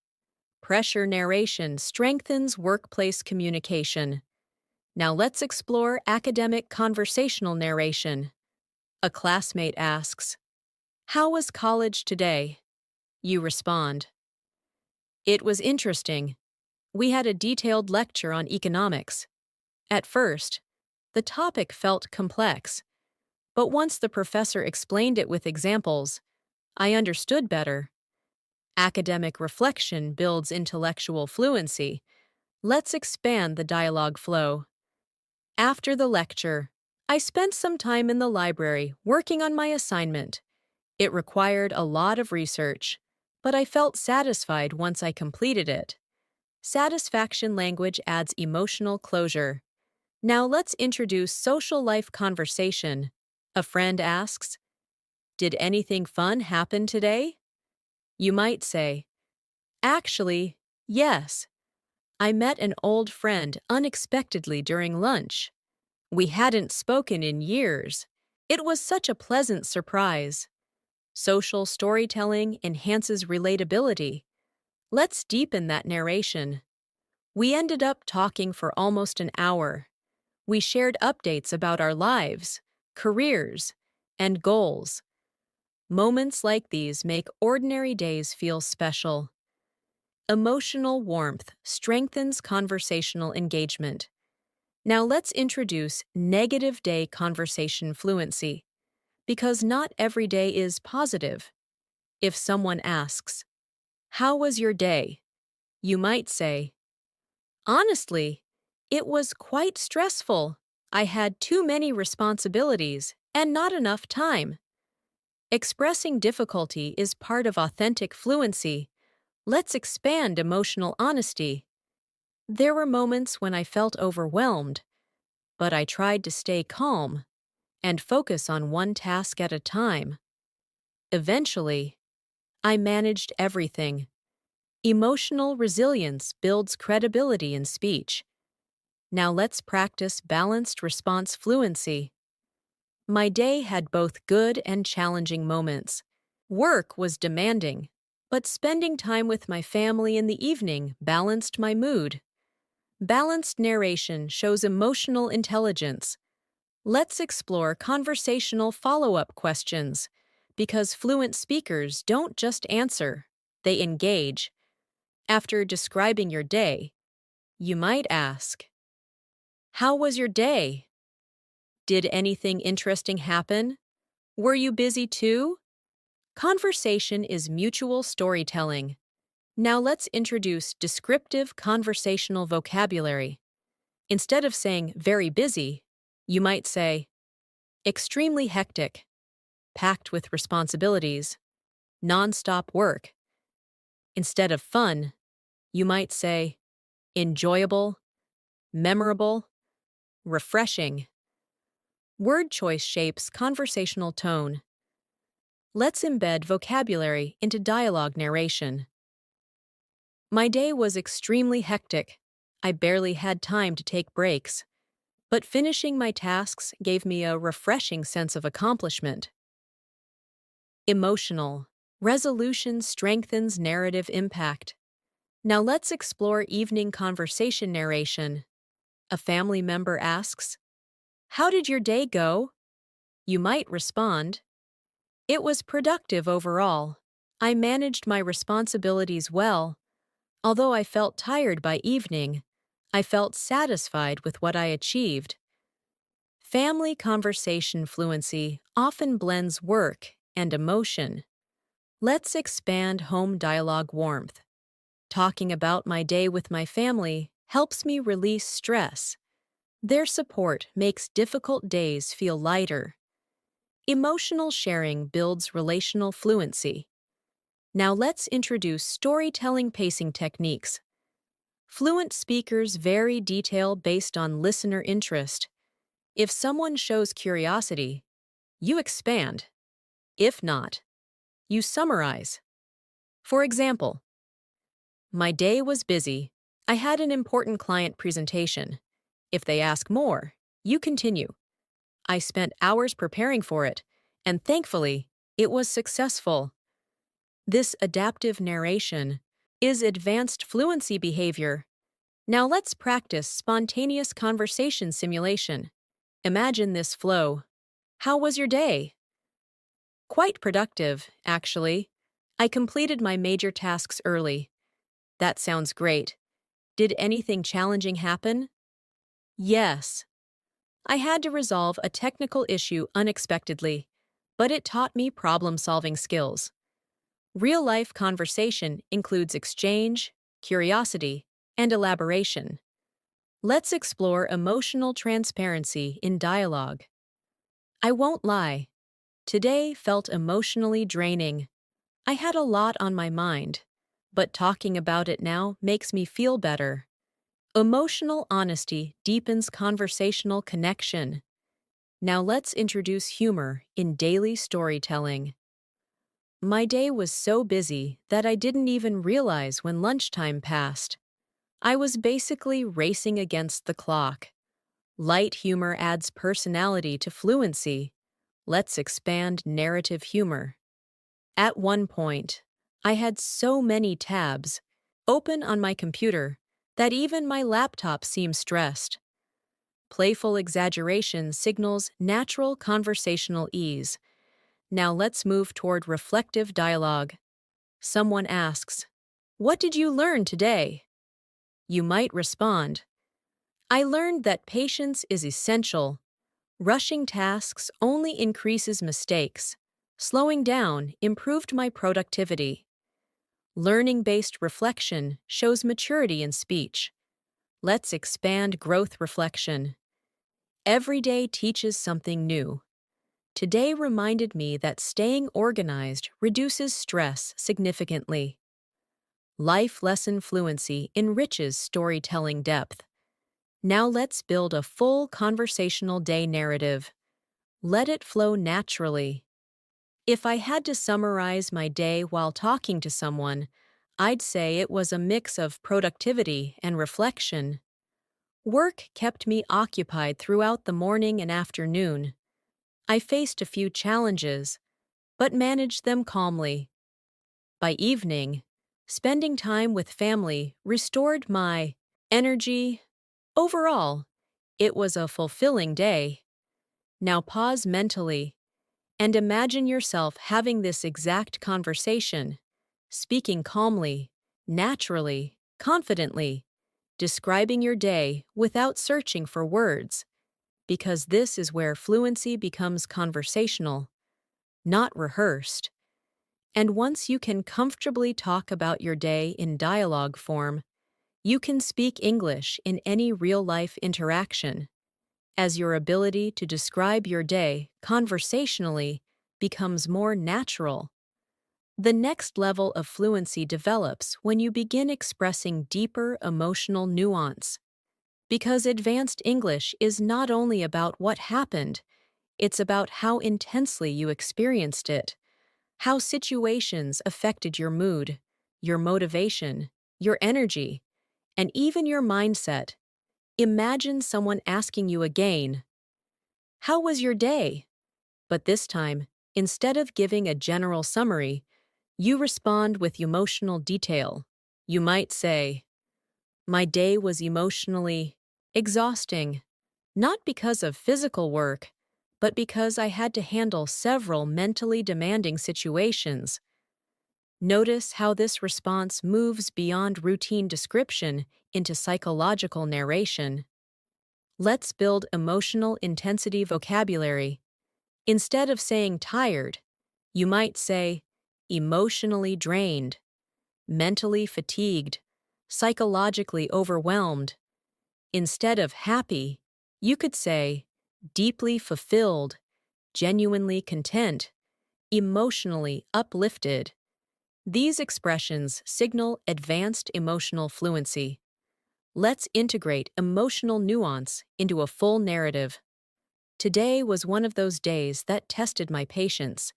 Pressure narration strengthens workplace communication. Now let's explore academic conversational narration. A classmate asks, "How was college today?" You respond, "It was interesting. We had a detailed lecture on economics. At first, the topic felt complex, but once the professor explained it with examples, I understood better." Academic reflection builds intellectual fluency. Let's expand the dialogue flow. "After the lecture, I spent some time in the library working on my assignment. It required a lot of research, but I felt satisfied once I completed it." Satisfaction language adds emotional closure. Now let's introduce social life conversation. A friend asks, "Did anything fun happen today?" You might say, "Actually, yes. I met an old friend unexpectedly during lunch. We hadn't spoken in years. It was such a pleasant surprise." Social storytelling enhances relatability. Let's deepen that narration. "We ended up talking for almost an hour. We shared updates about our lives, careers, and goals." Moments like these make ordinary days feel special. Emotional warmth strengthens conversational engagement. Now let's introduce negative day conversation fluency. Because not every day is positive. If someone asks, "How was your day?" you might say, "Honestly, it was quite stressful. I had too many responsibilities and not enough time." Expressing difficulty is part of authentic fluency. Let's expand emotional honesty. "There were moments when I felt overwhelmed, but I tried to stay calm and focus on one task at a time. Eventually, I managed everything." Emotional resilience builds credibility in speech. Now let's practice balanced response fluency. "My day had both good and challenging moments. Work was demanding, but spending time with my family in the evening balanced my mood." Balanced narration shows emotional intelligence. Let's explore conversational follow-up questions. because fluent speakers don't just answer, they engage. After describing your day, you might ask, "How was your day? Did anything interesting happen? Were you busy too?" Conversation is mutual storytelling. Now let's introduce descriptive conversational vocabulary. Instead of saying very busy, you might say extremely hectic, packed with responsibilities, non-stop work. Instead of fun, you might say enjoyable, memorable, refreshing. Word choice shapes conversational tone. Let's embed vocabulary into dialogue narration. My day was extremely hectic. I barely had time to take breaks, but finishing my tasks gave me a refreshing sense of accomplishment. Emotional. Resolution strengthens narrative impact. Now let's explore evening conversation narration. A family member asks, "How did your day go?" You might respond, "It was productive overall. I managed my responsibilities well. Although I felt tired by evening, I felt satisfied with what I achieved." Family conversation fluency often blends work and emotion. Let's expand home dialogue warmth. Talking about my day with my family helps me release stress. Their support makes difficult days feel lighter. Emotional sharing builds relational fluency. Now let's introduce storytelling pacing techniques. Fluent speakers vary detail based on listener interest. If someone shows curiosity, you expand. If not, you summarize. For example, my day was busy. I had an important client presentation. If they ask more, you continue. I spent hours preparing for it, and thankfully, it was successful. This adaptive narration is advanced fluency behavior. Now let's practice spontaneous conversation simulation. Imagine this flow. How was your day? Quite productive, actually. I completed my major tasks early. That sounds great. Did anything challenging happen? Yes. I had to resolve a technical issue unexpectedly, but it taught me problem-solving skills. Real-life conversation includes exchange, curiosity, and elaboration. Let's explore emotional transparency in dialogue. I won't lie. Today felt emotionally draining. I had a lot on my mind, but talking about it now makes me feel better. Emotional honesty deepens conversational connection. Now let's introduce humor in daily storytelling. My day was so busy that I didn't even realize when lunchtime passed. I was basically racing against the clock. Light humor adds personality to fluency. Let's expand narrative humor. At one point, I had so many tabs open on my computer that even my laptop seemed stressed. Playful exaggeration signals natural conversational ease. Now let's move toward reflective dialogue. Someone asks, "What did you learn today?" You might respond, "I learned that patience is essential. Rushing tasks only increases mistakes. Slowing down improved my productivity." Learning-based reflection shows maturity in speech. Let's expand growth reflection. Every day teaches something new. Today reminded me that staying organized reduces stress significantly. Life lesson fluency enriches storytelling depth. Now let's build a full conversational day narrative. Let it flow naturally. If I had to summarize my day while talking to someone, I'd say it was a mix of productivity and reflection. Work kept me occupied throughout the morning and afternoon. I faced a few challenges, but managed them calmly. By evening, spending time with family restored my energy. Overall, it was a fulfilling day. Now pause mentally And imagine yourself having this exact conversation, speaking calmly, naturally, confidently, describing your day without searching for words, because this is where fluency becomes conversational, not rehearsed. And once you can comfortably talk about your day in dialogue form, you can speak English in any real-life interaction, as your ability to describe your day conversationally becomes more natural. The next level of fluency develops when you begin expressing deeper emotional nuance, because advanced English is not only about what happened, it's about how intensely you experienced it, how situations affected your mood, your motivation, your energy, and even your mindset. Imagine someone asking you again, "How was your day?" But this time, instead of giving a general summary, you respond with emotional detail. You might say, "My day was emotionally exhausting, not because of physical work, but because I had to handle several mentally demanding situations." Notice how this response moves beyond routine description into psychological narration. Let's build emotional intensity vocabulary. Instead of saying tired, you might say emotionally drained, mentally fatigued, psychologically overwhelmed. Instead of happy, you could say deeply fulfilled, genuinely content, emotionally uplifted. These expressions signal advanced emotional fluency. Let's integrate emotional nuance into a full narrative. Today was one of those days that tested my patience.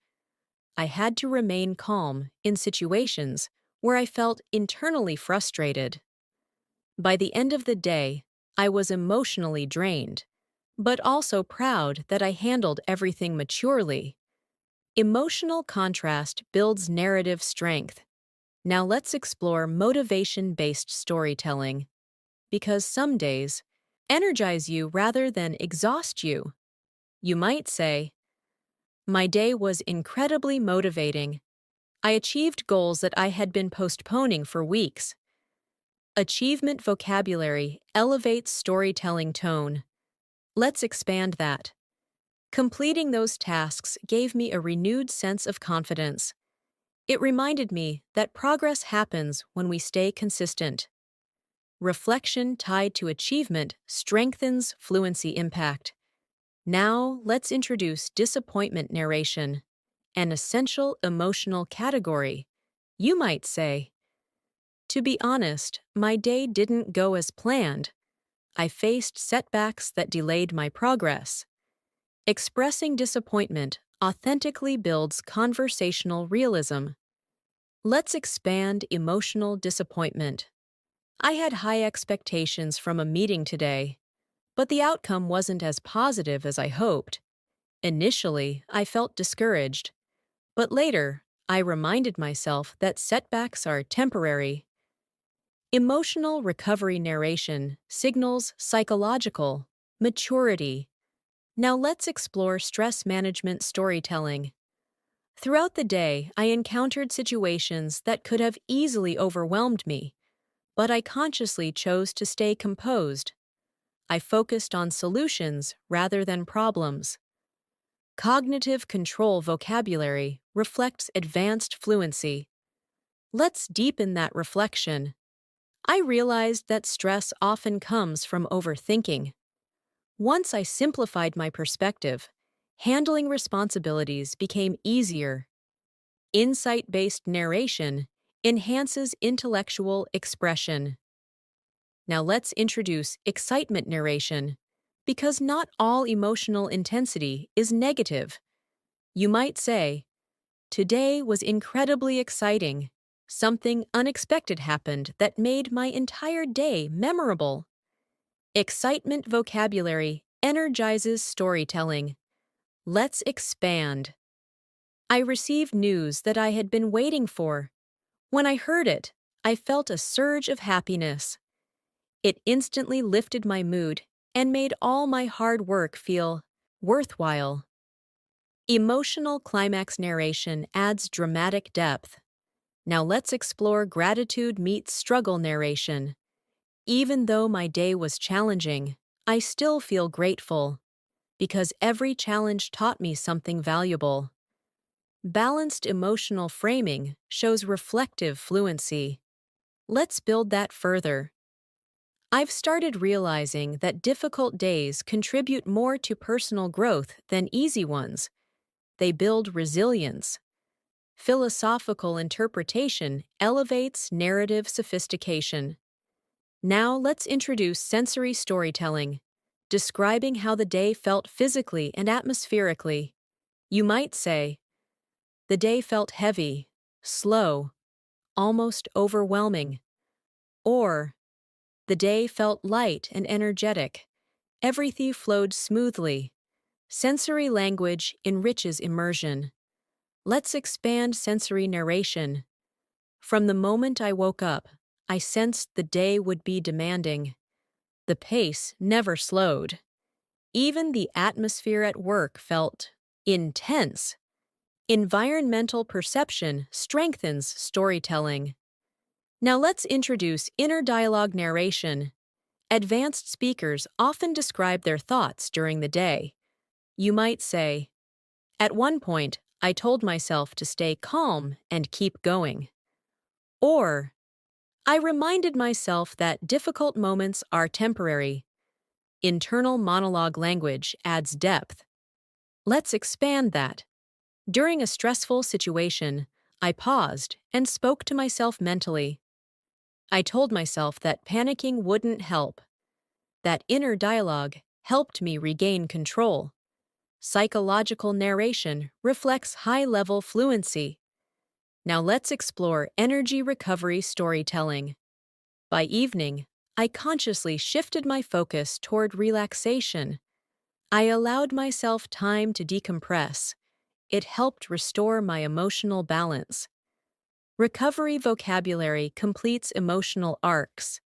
I had to remain calm in situations where I felt internally frustrated. By the end of the day, I was emotionally drained, but also proud that I handled everything maturely. Emotional contrast builds narrative strength. Now let's explore motivation-based storytelling, because some days energize you rather than exhaust you. You might say, "My day was incredibly motivating. I achieved goals that I had been postponing for weeks." Achievement vocabulary elevates storytelling tone. Let's expand that. Completing those tasks gave me a renewed sense of confidence. It reminded me that progress happens when we stay consistent. Reflection tied to achievement strengthens fluency impact. Now, let's introduce disappointment narration, an essential emotional category. You might say, "To be honest, my day didn't go as planned. I faced setbacks that delayed my progress." Expressing disappointment authentically builds conversational realism. Let's expand emotional disappointment. "I had high expectations from a meeting today, but the outcome wasn't as positive as I hoped. Initially, I felt discouraged, but later, I reminded myself that setbacks are temporary." Emotional recovery narration signals psychological maturity. Now let's explore stress management storytelling. Throughout the day, I encountered situations that could have easily overwhelmed me, but I consciously chose to stay composed. I focused on solutions rather than problems. Cognitive control vocabulary reflects advanced fluency. Let's deepen that reflection. I realized that stress often comes from overthinking. Once I simplified my perspective, handling responsibilities became easier. Insight-based narration enhances intellectual expression. Now let's introduce excitement narration, because not all emotional intensity is negative. You might say, "Today was incredibly exciting. Something unexpected happened that made my entire day memorable." Excitement vocabulary energizes storytelling. Let's expand. "I received news that I had been waiting for. When I heard it, I felt a surge of happiness. It instantly lifted my mood and made all my hard work feel worthwhile." Emotional climax narration adds dramatic depth. Now let's explore gratitude meets struggle narration. Even though my day was challenging, I still feel grateful because every challenge taught me something valuable. Balanced emotional framing shows reflective fluency. Let's build that further. I've started realizing that difficult days contribute more to personal growth than easy ones. They build resilience. Philosophical interpretation elevates narrative sophistication. Now let's introduce sensory storytelling, describing how the day felt physically and atmospherically. You might say, the day felt heavy, slow, almost overwhelming. Or, the day felt light and energetic. Everything flowed smoothly. Sensory language enriches immersion. Let's expand sensory narration. From the moment I woke up, I sensed the day would be demanding. The pace never slowed. Even the atmosphere at work felt intense. Environmental perception strengthens storytelling. Now let's introduce inner dialogue narration. Advanced speakers often describe their thoughts during the day. You might say, at one point, I told myself to stay calm and keep going. Or, I reminded myself that difficult moments are temporary. Internal monologue language adds depth. Let's expand that. During a stressful situation, I paused and spoke to myself mentally. I told myself that panicking wouldn't help. That inner dialogue helped me regain control. Psychological narration reflects high-level fluency. Now let's explore energy recovery storytelling. By evening, I consciously shifted my focus toward relaxation. I allowed myself time to decompress. It helped restore my emotional balance. Recovery vocabulary completes emotional arcs.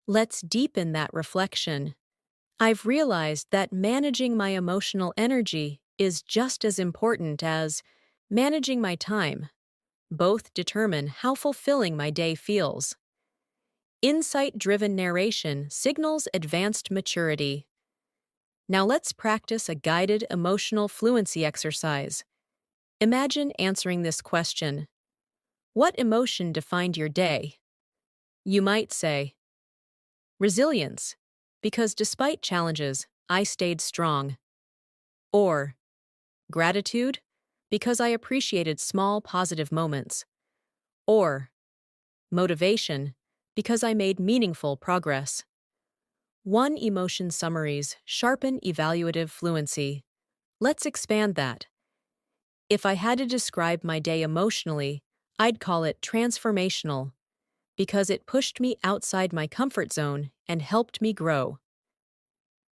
Let's deepen that reflection. I've realized that managing my emotional energy is just as important as managing my time. Both determine how fulfilling my day feels. Insight-driven narration signals advanced maturity. Now let's practice a guided emotional fluency exercise. Imagine answering this question. What emotion defined your day? You might say, resilience, because despite challenges, I stayed strong. Or, gratitude, because I appreciated small positive moments. Or, motivation, because I made meaningful progress. One emotion summaries sharpen evaluative fluency. Let's expand that. If I had to describe my day emotionally, I'd call it transformational, because it pushed me outside my comfort zone and helped me grow.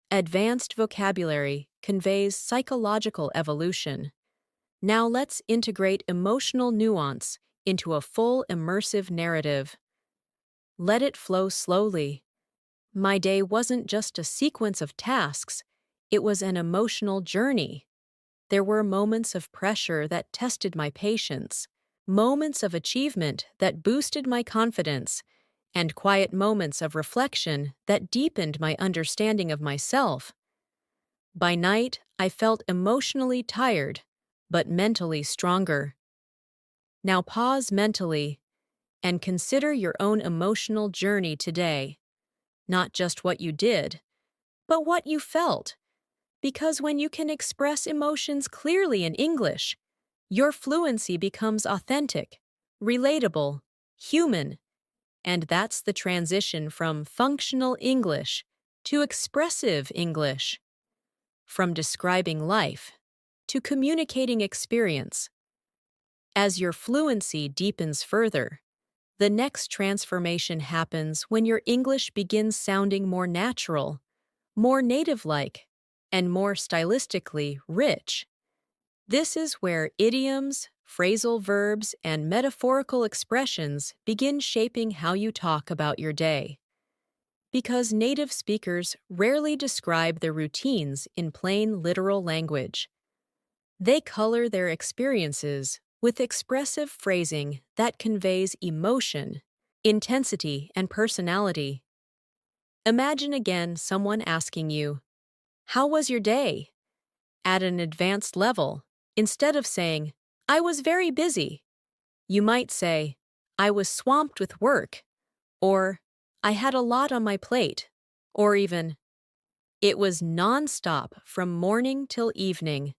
Advanced vocabulary conveys psychological evolution. Now let's integrate emotional nuance into a full immersive narrative. Let it flow slowly. My day wasn't just a sequence of tasks, it was an emotional journey. There were moments of pressure that tested my patience, moments of achievement that boosted my confidence, and quiet moments of reflection that deepened my understanding of myself. By night, I felt emotionally tired, but mentally stronger. Now pause mentally and consider your own emotional journey today. Not just what you did, but what you felt. Because when you can express emotions clearly in English, your fluency becomes authentic, relatable, human, and that's the transition from functional English to expressive English, from describing life to communicating experience. As your fluency deepens further, the next transformation happens when your English begins sounding more natural, more native-like, and more stylistically rich. This is where idioms, phrasal verbs, and metaphorical expressions begin shaping how you talk about your day. Because native speakers rarely describe their routines in plain literal language. They color their experiences with expressive phrasing that conveys emotion, intensity, and personality. Imagine again someone asking you, "How was your day?" at an advanced level. Instead of saying, "I was very busy," you might say, "I was swamped with work," or "I had a lot on my plate," or even, "It was nonstop from morning till evening."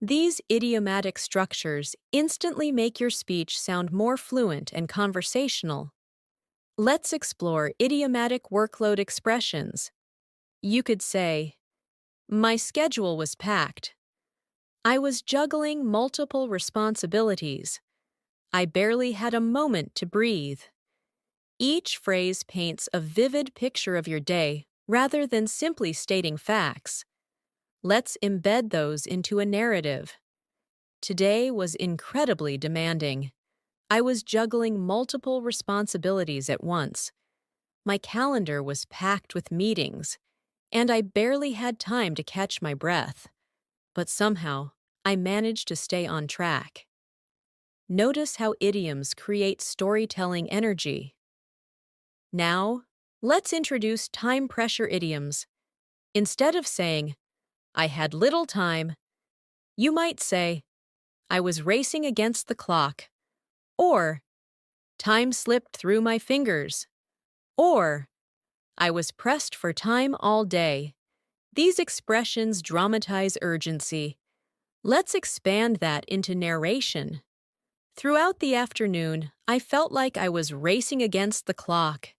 These idiomatic structures instantly make your speech sound more fluent and conversational. Let's explore idiomatic workload expressions. You could say, "My schedule was packed. I was juggling multiple responsibilities. I barely had a moment to breathe." Each phrase paints a vivid picture of your day rather than simply stating facts. Let's embed those into a narrative. Today was incredibly demanding. I was juggling multiple responsibilities at once. My calendar was packed with meetings, and I barely had time to catch my breath. But somehow, I managed to stay on track. Notice how idioms create storytelling energy. Now, let's introduce time pressure idioms. Instead of saying, "I had little time," you might say, "I was racing against the clock," or "Time slipped through my fingers," or "I was pressed for time all day." These expressions dramatize urgency. Let's expand that into narration. Throughout the afternoon, I felt like I was racing against the clock.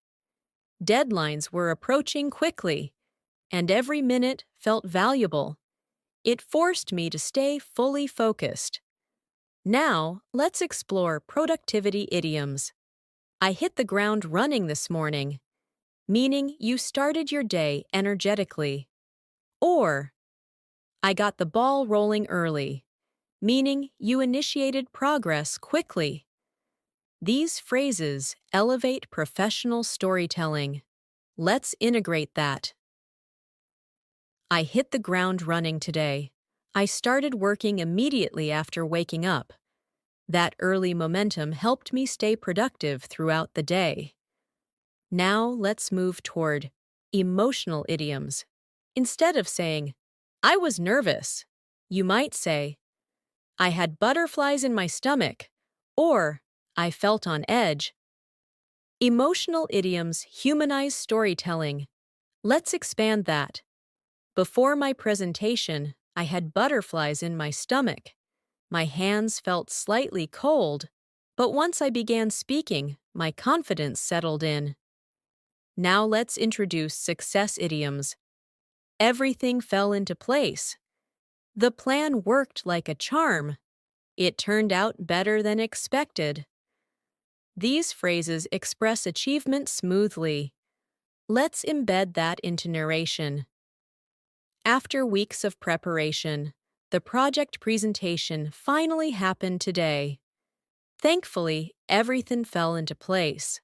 Deadlines were approaching quickly, and every minute felt valuable. It forced me to stay fully focused. Now, let's explore productivity idioms. I hit the ground running this morning, meaning you started your day energetically. Or, I got the ball rolling early, meaning you initiated progress quickly. These phrases elevate professional storytelling. Let's integrate that. I hit the ground running today. I started working immediately after waking up. That early momentum helped me stay productive throughout the day. Now let's move toward emotional idioms. Instead of saying, "I was nervous," you might say, "I had butterflies in my stomach," or "I felt on edge." Emotional idioms humanize storytelling. Let's expand that. Before my presentation, I had butterflies in my stomach. My hands felt slightly cold, but once I began speaking, my confidence settled in. Now let's introduce success idioms. Everything fell into place. The plan worked like a charm. It turned out better than expected. These phrases express achievement smoothly. Let's embed that into narration. After weeks of preparation, the project presentation finally happened today. Thankfully, everything fell into place.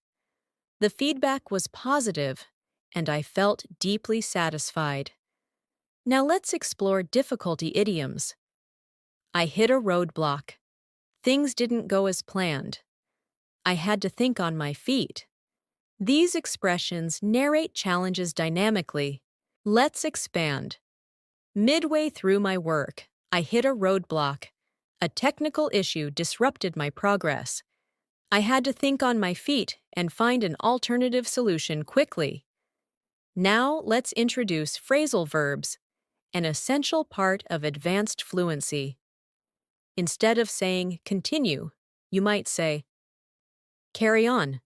The feedback was positive, and I felt deeply satisfied. Now let's explore difficulty idioms. I hit a roadblock. Things didn't go as planned. I had to think on my feet. These expressions narrate challenges dynamically. Let's expand. Midway through my work, I hit a roadblock. A technical issue disrupted my progress. I had to think on my feet and find an alternative solution quickly. Now let's introduce phrasal verbs, an essential part of advanced fluency. Instead of saying continue, you might say carry on.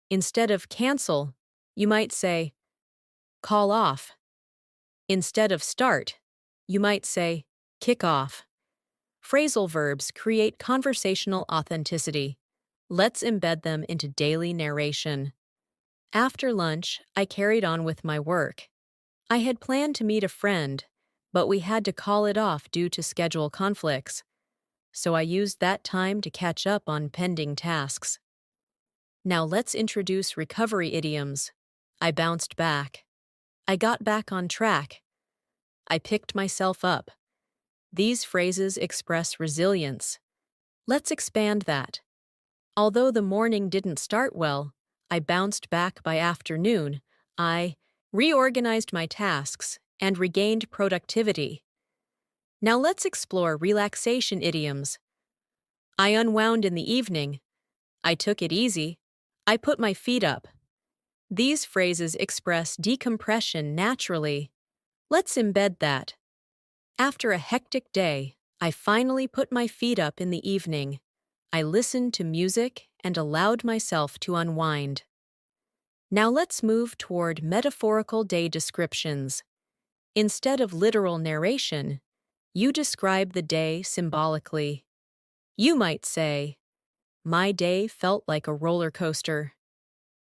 Instead of cancel, you might say call off. Instead of start, you might say kick off. Phrasal verbs create conversational authenticity. Let's embed them into daily narration. After lunch, I carried on with my work. I had planned to meet a friend, but we had to call it off due to schedule conflicts. So I used that time to catch up on pending tasks. Now let's introduce recovery idioms. I bounced back. I got back on track. I picked myself up. These phrases express resilience. Let's expand that. Although the morning didn't start well, I bounced back by afternoon. I reorganized my tasks and regained productivity. Now let's explore relaxation idioms. I unwound in the evening. I took it easy. I put my feet up. These phrases express decompression naturally. Let's embed that. After a hectic day, I finally put my feet up in the evening. I listened to music and allowed myself to unwind. Now let's move toward metaphorical day descriptions. Instead of literal narration, you describe the day symbolically. You might say, "My day felt like a roller coaster.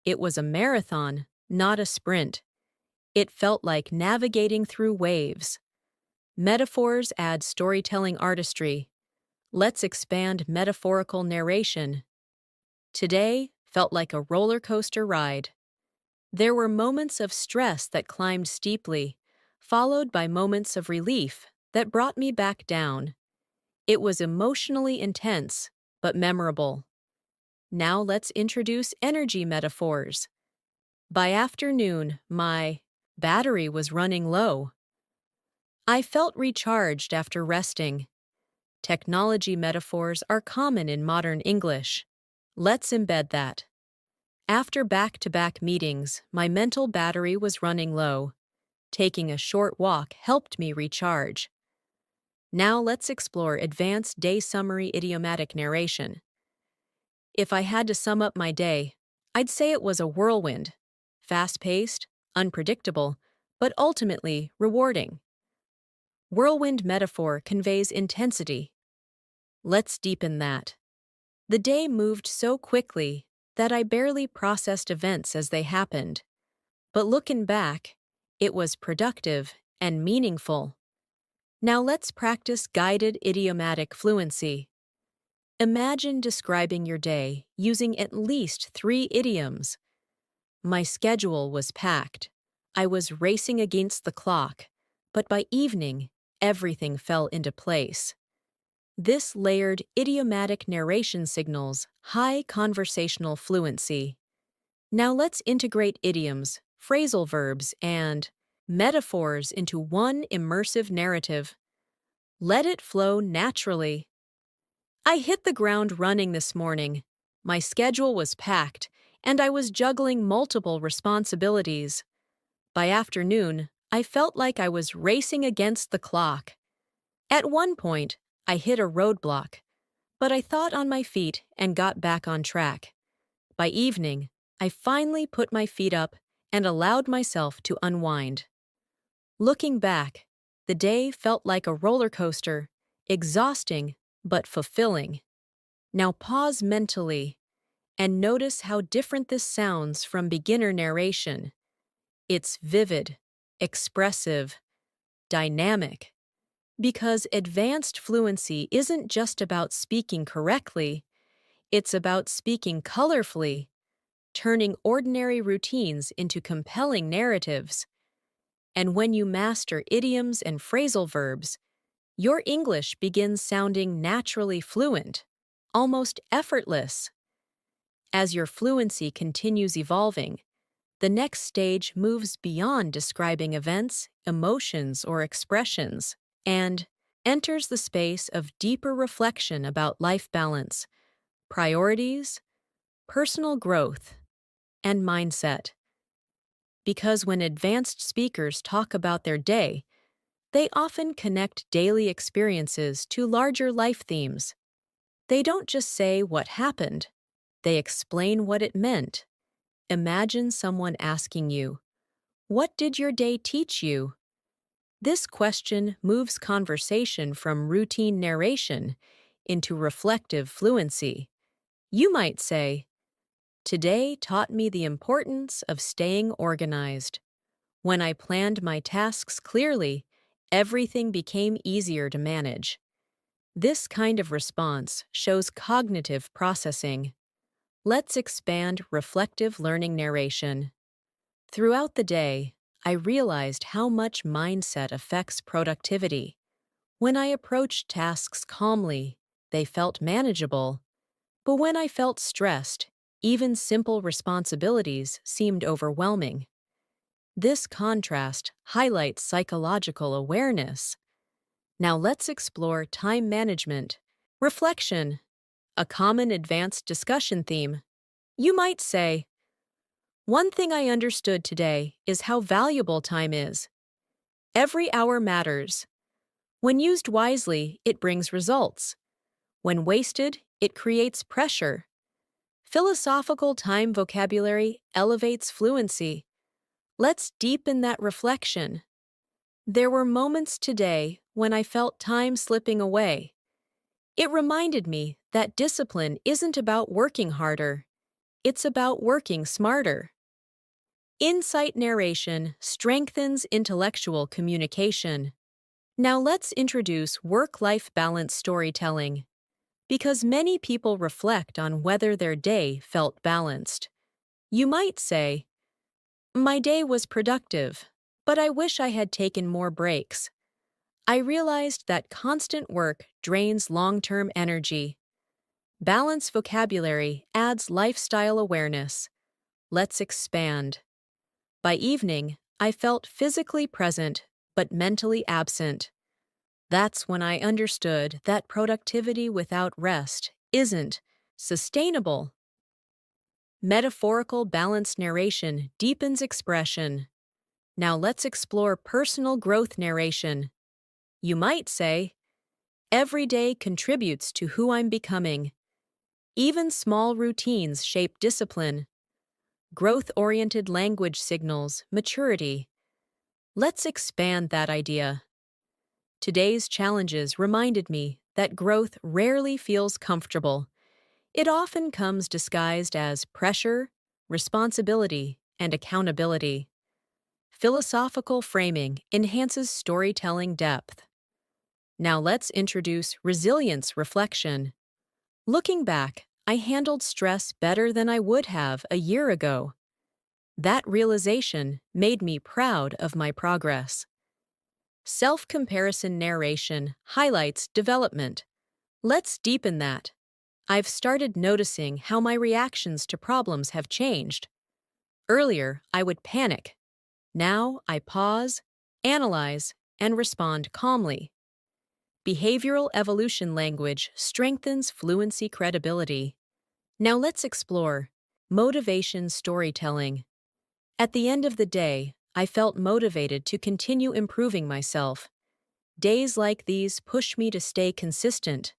It was a marathon, not a sprint. It felt like navigating through waves." Metaphors add storytelling artistry. Let's expand metaphorical narration. Today felt like a roller coaster ride. There were moments of stress that climbed steeply, followed by moments of relief that brought me back down. It was emotionally intense, but memorable. Now let's introduce energy metaphors. By afternoon, my battery was running low. I felt recharged after resting. Technology metaphors are common in modern English. Let's embed that. After back-to-back meetings, my mental battery was running low. Taking a short walk helped me recharge. Now let's explore advanced day summary idiomatic narration. If I had to sum up my day, I'd say it was a whirlwind. Fast-paced, unpredictable, but ultimately rewarding. Whirlwind metaphor conveys intensity. Let's deepen that. The day moved so quickly that I barely processed events as they happened. But looking back, it was productive and meaningful. Now let's practice guided idiomatic fluency. Imagine describing your day using at least 3 idioms. My schedule was packed. I was racing against the clock, but by evening, everything fell into place. This layered idiomatic narration signals high conversational fluency. Now let's integrate idioms, phrasal verbs, and metaphors into one immersive narrative. Let it flow naturally. I hit the ground running this morning. My schedule was packed, and I was juggling multiple responsibilities. By afternoon, I felt like I was racing against the clock. At one point, I hit a roadblock, but I thought on my feet and got back on track. By evening, I finally put my feet up and allowed myself to unwind. Looking back, the day felt like a roller coaster, exhausting but fulfilling. Now pause mentally and notice how different this sounds from beginner narration. It's vivid, expressive, dynamic. Because advanced fluency isn't just about speaking correctly, it's about speaking colorfully, turning ordinary routines into compelling narratives. And when you master idioms and phrasal verbs, your English begins sounding naturally fluent, almost effortless. As your fluency continues evolving, the next stage moves beyond describing events, emotions, or expressions, and enters the space of deeper reflection about life balance, priorities, personal growth, and mindset. Because when advanced speakers talk about their day, they often connect daily experiences to larger life themes. They don't just say what happened, they explain what it meant. Imagine someone asking you, "What did your day teach you?" This question moves conversation from routine narration into reflective fluency. You might say, "Today taught me the importance of staying organized. When I planned my tasks clearly, everything became easier to manage." This kind of response shows cognitive processing. Let's expand reflective learning narration. Throughout the day, I realized how much mindset affects productivity. When I approached tasks calmly, they felt manageable, but when I felt stressed, even simple responsibilities seemed overwhelming. This contrast highlights psychological awareness. Now let's explore time management. Reflection, a common advanced discussion theme. You might say, one thing I understood today is how valuable time is. Every hour matters. When used wisely, it brings results. When wasted, it creates pressure. Philosophical time vocabulary elevates fluency. Let's deepen that reflection. There were moments today when I felt time slipping away. It reminded me that discipline isn't about working harder, it's about working smarter. Insight narration strengthens intellectual communication. Now let's introduce work-life balance storytelling, because many people reflect on whether their day felt balanced. You might say, my day was productive, but I wish I had taken more breaks. I realized that constant work drains long-term energy. Balance vocabulary adds lifestyle awareness. Let's expand. By evening, I felt physically present but mentally absent. That's when I understood that productivity without rest isn't sustainable. Metaphorical balanced narration deepens expression. Now let's explore personal growth narration. You might say, every day contributes to who I'm becoming. Even small routines shape discipline. Growth-oriented language signals maturity. Let's expand that idea. Today's challenges reminded me that growth rarely feels comfortable. It often comes disguised as pressure, responsibility, and accountability. Philosophical framing enhances storytelling depth. Now let's introduce resilience reflection. Looking back, I handled stress better than I would have a year ago. That realization made me proud of my progress. Self-comparison narration highlights development. Let's deepen that. I've started noticing how my reactions to problems have changed. Earlier, I would panic. Now, I pause, analyze, and respond calmly. Behavioral evolution language strengthens fluency credibility. Now let's explore motivation storytelling. At the end of the day, I felt motivated to continue improving myself. Days like these push me to stay consistent.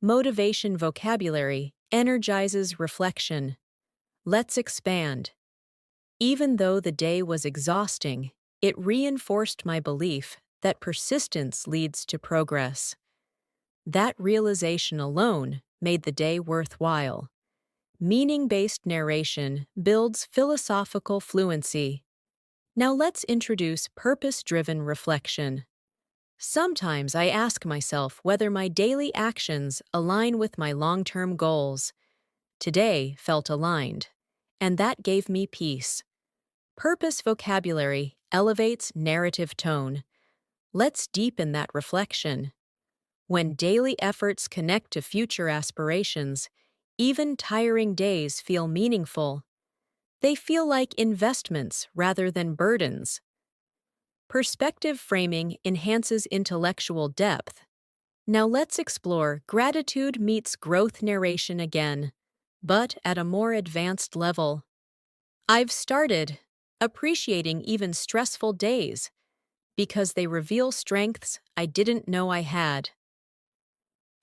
Motivation vocabulary energizes reflection. Let's expand. Even though the day was exhausting, it reinforced my belief that persistence leads to progress. That realization alone made the day worthwhile. Meaning-based narration builds philosophical fluency. Now let's introduce purpose-driven reflection. Sometimes I ask myself whether my daily actions align with my long-term goals. Today felt aligned, and that gave me peace. Purpose vocabulary elevates narrative tone. Let's deepen that reflection. When daily efforts connect to future aspirations, even tiring days feel meaningful. They feel like investments rather than burdens. Perspective framing enhances intellectual depth. Now let's explore gratitude meets growth narration again, but at a more advanced level. I've started appreciating even stressful days because they reveal strengths I didn't know I had.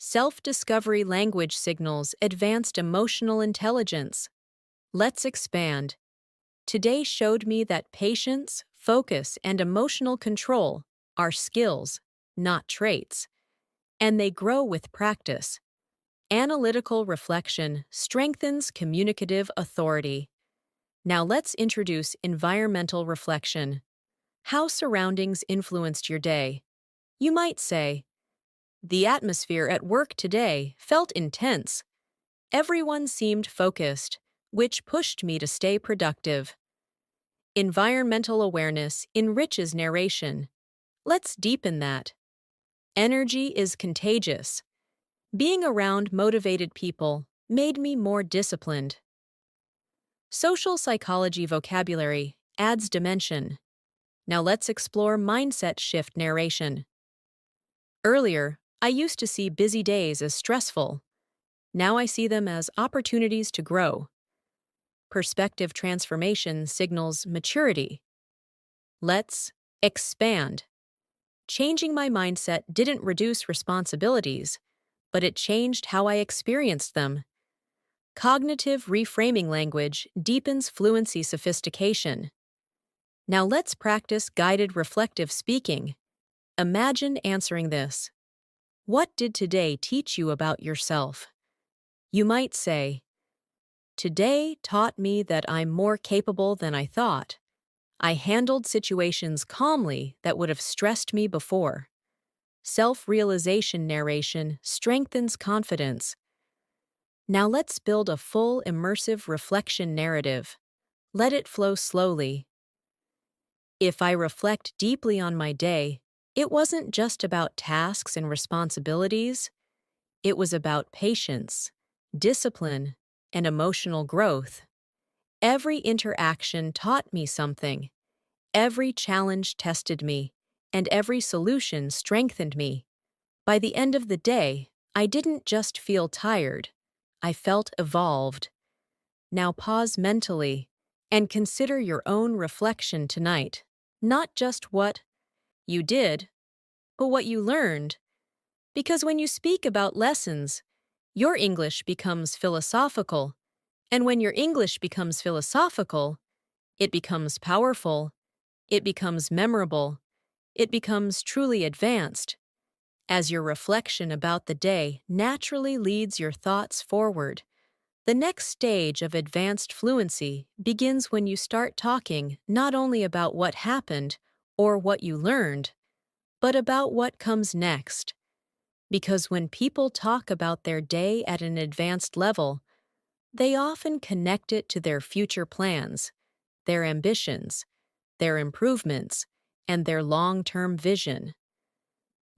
Self-discovery language signals advanced emotional intelligence. Let's expand. Today showed me that patience, focus, and emotional control are skills, not traits, and they grow with practice. Analytical reflection strengthens communicative authority. Now let's introduce environmental reflection. How surroundings influenced your day. You might say, the atmosphere at work today felt intense. Everyone seemed focused, which pushed me to stay productive. Environmental awareness enriches narration. Let's deepen that. Energy is contagious. Being around motivated people made me more disciplined. Social psychology vocabulary adds dimension. Now let's explore mindset shift narration. Earlier, I used to see busy days as stressful. Now I see them as opportunities to grow. Perspective transformation signals maturity. Let's expand. Changing my mindset didn't reduce responsibilities, but it changed how I experienced them. Cognitive reframing language deepens fluency sophistication. Now let's practice guided reflective speaking. Imagine answering this. What did today teach you about yourself? You might say, "Today taught me that I'm more capable than I thought. I handled situations calmly that would have stressed me before." Self-realization narration strengthens confidence. Now let's build a full immersive reflection narrative. Let it flow slowly. If I reflect deeply on my day, it wasn't just about tasks and responsibilities. It was about patience, discipline, and emotional growth. Every interaction taught me something. Every challenge tested me, and every solution strengthened me. By the end of the day, I didn't just feel tired. I felt evolved. Now pause mentally and consider your own reflection tonight. Not just what you did, but what you learned. Because when you speak about lessons, your English becomes philosophical. And when your English becomes philosophical, it becomes powerful, it becomes memorable, it becomes truly advanced, as your reflection about the day naturally leads your thoughts forward. The next stage of advanced fluency begins when you start talking not only about what happened or what you learned, but about what comes next. Because when people talk about their day at an advanced level, they often connect it to their future plans, their ambitions, their improvements, and their long-term vision.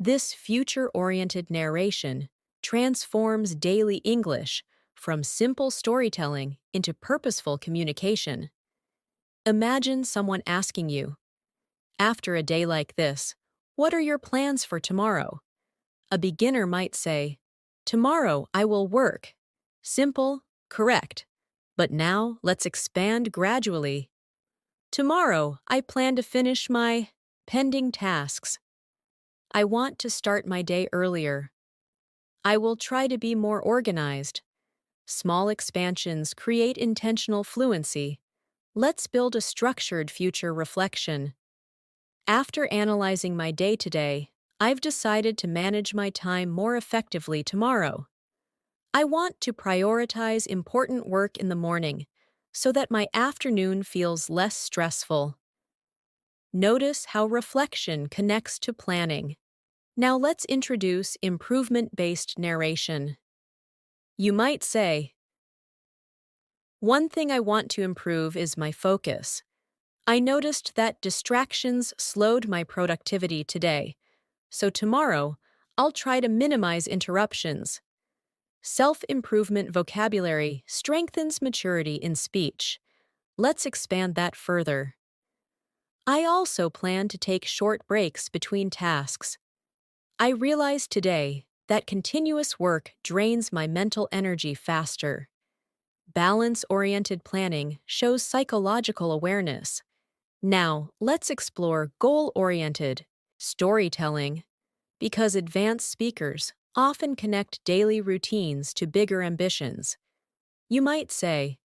This future-oriented narration transforms daily English from simple storytelling into purposeful communication. Imagine someone asking you, "After a day like this, what are your plans for tomorrow?" A beginner might say, "Tomorrow I will work." Simple, correct. But now let's expand gradually. "Tomorrow I plan to finish my pending tasks." "I want to start my day earlier." "I will try to be more organized." Small expansions create intentional fluency. Let's build a structured future reflection. After analyzing my day today, I've decided to manage my time more effectively tomorrow. I want to prioritize important work in the morning so that my afternoon feels less stressful. Notice how reflection connects to planning. Now let's introduce improvement-based narration. You might say, "One thing I want to improve is my focus. I noticed that distractions slowed my productivity today, so tomorrow I'll try to minimize interruptions." Self-improvement vocabulary strengthens maturity in speech. Let's expand that further. I also plan to take short breaks between tasks. I realized today that continuous work drains my mental energy faster. Balance-oriented planning shows psychological awareness. Now, let's explore goal-oriented storytelling, because advanced speakers often connect daily routines to bigger ambitions. You might say,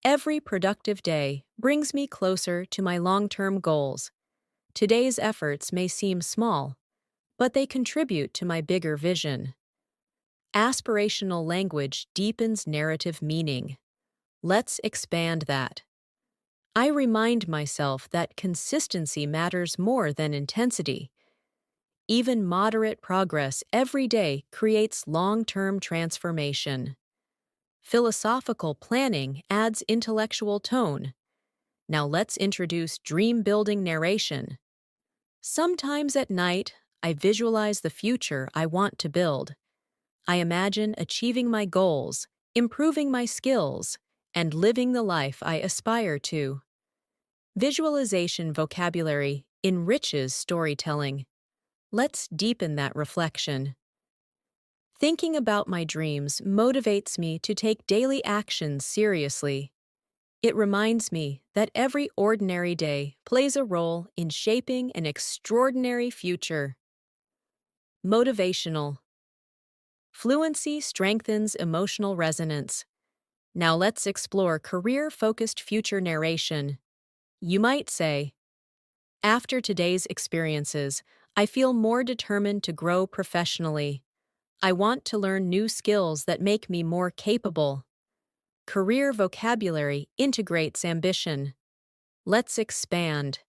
"Every productive day brings me closer to my long-term goals. Today's efforts may seem small, but they contribute to my bigger vision." Aspirational language deepens narrative meaning. Let's expand that. I remind myself that consistency matters more than intensity. Even moderate progress every day creates long-term transformation. Philosophical planning adds intellectual tone. Now let's introduce dream-building narration. Sometimes at night, I visualize the future I want to build. I imagine achieving my goals, improving my skills, and living the life I aspire to. Visualization vocabulary enriches storytelling. Let's deepen that reflection. Thinking about my dreams motivates me to take daily actions seriously. It reminds me that every ordinary day plays a role in shaping an extraordinary future. Motivational. Fluency strengthens emotional resonance. Now let's explore career-focused future narration. You might say, after today's experiences, I feel more determined to grow professionally. I want to learn new skills that make me more capable. Career vocabulary integrates ambition. Let's expand.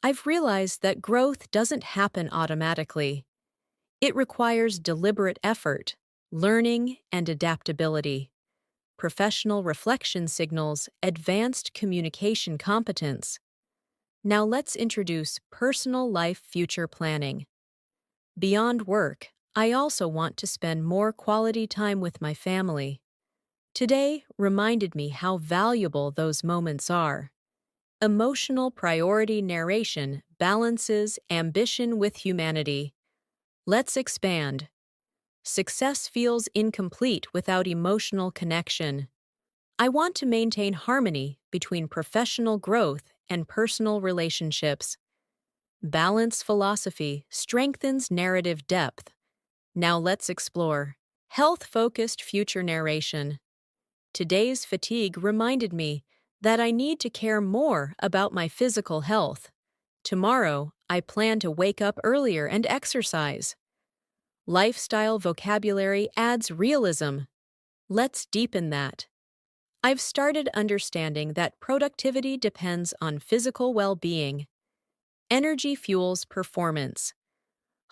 I've realized that growth doesn't happen automatically. It requires deliberate effort, learning, and adaptability. Professional reflection signals advanced communication competence. Now let's introduce personal life future planning. Beyond work, I also want to spend more quality time with my family. Today reminded me how valuable those moments are. Emotional priority narration balances ambition with humanity. Let's expand. Success feels incomplete without emotional connection. I want to maintain harmony between professional growth and personal relationships. Balance philosophy strengthens narrative depth. Now let's explore health-focused future narration. Today's fatigue reminded me that I need to care more about my physical health. Tomorrow, I plan to wake up earlier and exercise. Lifestyle vocabulary adds realism. Let's deepen that. I've started understanding that productivity depends on physical well-being. Energy fuels performance.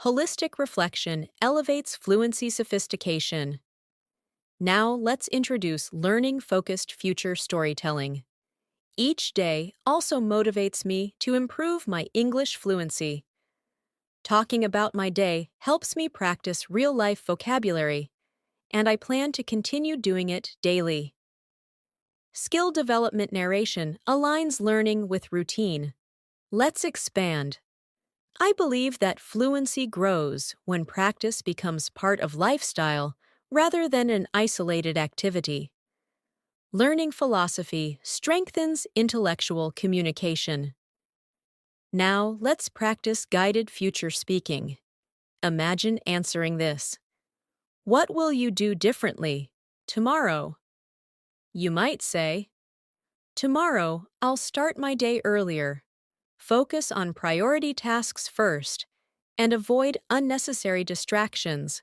Holistic reflection elevates fluency sophistication. Now let's introduce learning-focused future storytelling. Each day also motivates me to improve my English fluency. Talking about my day helps me practice real-life vocabulary, and I plan to continue doing it daily. Skill development narration aligns learning with routine. Let's expand. I believe that fluency grows when practice becomes part of lifestyle rather than an isolated activity. Learning philosophy strengthens intellectual communication. Now, let's practice guided future speaking. Imagine answering this. What will you do differently tomorrow? You might say, tomorrow, I'll start my day earlier, focus on priority tasks first, and avoid unnecessary distractions.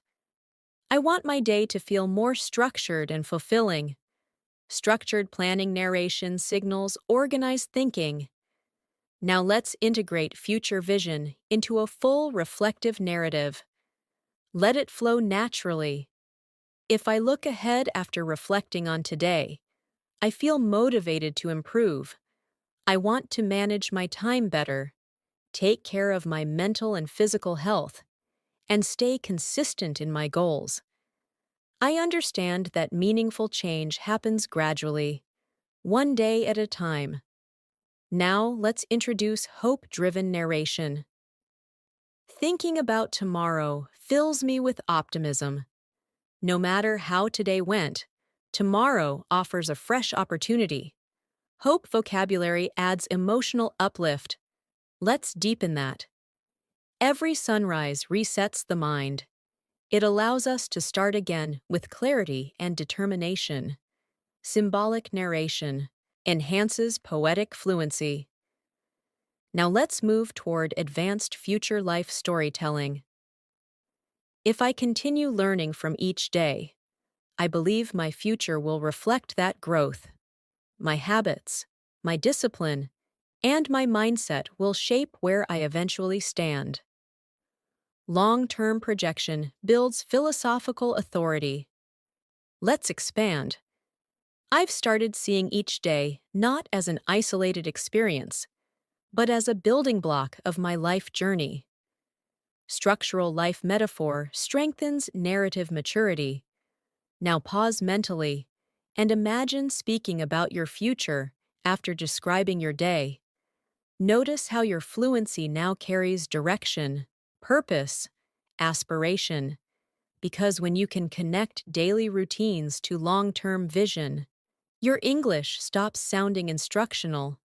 I want my day to feel more structured and fulfilling. Structured planning narration signals organized thinking. Now let's integrate future vision into a full reflective narrative. Let it flow naturally. If I look ahead after reflecting on today, I feel motivated to improve. I want to manage my time better, take care of my mental and physical health, and stay consistent in my goals. I understand that meaningful change happens gradually, one day at a time. Now let's introduce hope-driven narration. Thinking about tomorrow fills me with optimism. No matter how today went, tomorrow offers a fresh opportunity. Hope vocabulary adds emotional uplift. Let's deepen that. Every sunrise resets the mind. It allows us to start again with clarity and determination. Symbolic narration enhances poetic fluency. Now let's move toward advanced future life storytelling. If I continue learning from each day, I believe my future will reflect that growth. My habits, my discipline, and my mindset will shape where I eventually stand. Long-term projection builds philosophical authority. Let's expand. I've started seeing each day not as an isolated experience, but as a building block of my life journey. Structural life metaphor strengthens narrative maturity. Now pause mentally and imagine speaking about your future after describing your day. Notice how your fluency now carries direction, purpose, aspiration, because when you can connect daily routines to long-term vision, your English stops sounding instructional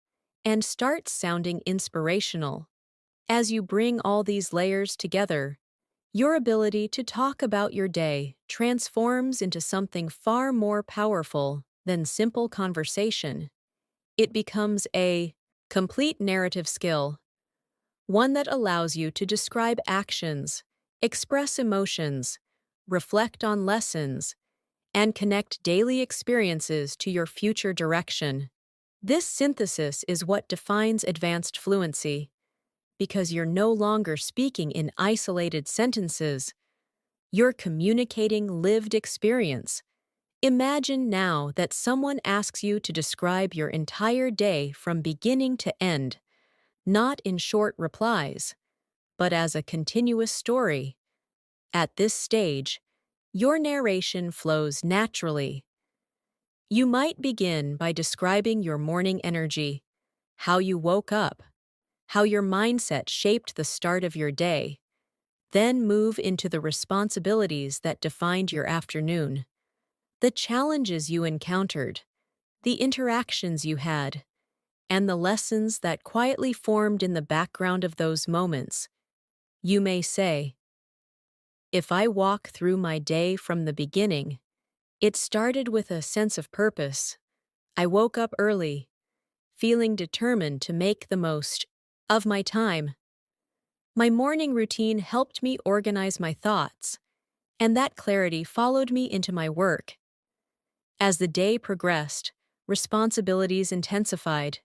and starts sounding inspirational. As you bring all these layers together, your ability to talk about your day transforms into something far more powerful than simple conversation. It becomes a complete narrative skill, one that allows you to describe actions, express emotions, reflect on lessons, and connect daily experiences to your future direction. This synthesis is what defines advanced fluency, because you're no longer speaking in isolated sentences, you're communicating lived experience. Imagine now that someone asks you to describe your entire day from beginning to end, not in short replies, but as a continuous story. At this stage, your narration flows naturally. You might begin by describing your morning energy, how you woke up, how your mindset shaped the start of your day, then move into the responsibilities that defined your afternoon, the challenges you encountered, the interactions you had, and the lessons that quietly formed in the background of those moments. You may say, "If I walk through my day from the beginning, it started with a sense of purpose. I woke up early, feeling determined to make the most of my time. My morning routine helped me organize my thoughts, and that clarity followed me into my work. As the day progressed, responsibilities intensified.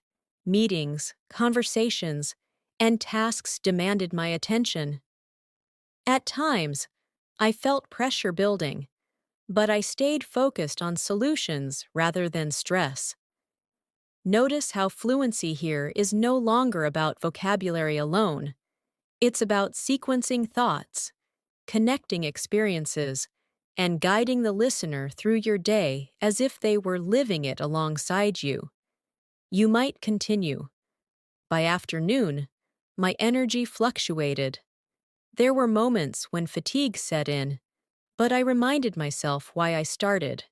Meetings, conversations, and tasks demanded my attention. At times, I felt pressure building, but I stayed focused on solutions rather than stress. Notice how fluency here is no longer about vocabulary alone. It's about sequencing thoughts, connecting experiences, and guiding the listener through your day as if they were living it alongside you. You might continue. By afternoon, my energy fluctuated. There were moments when fatigue set in, but I reminded myself why I started.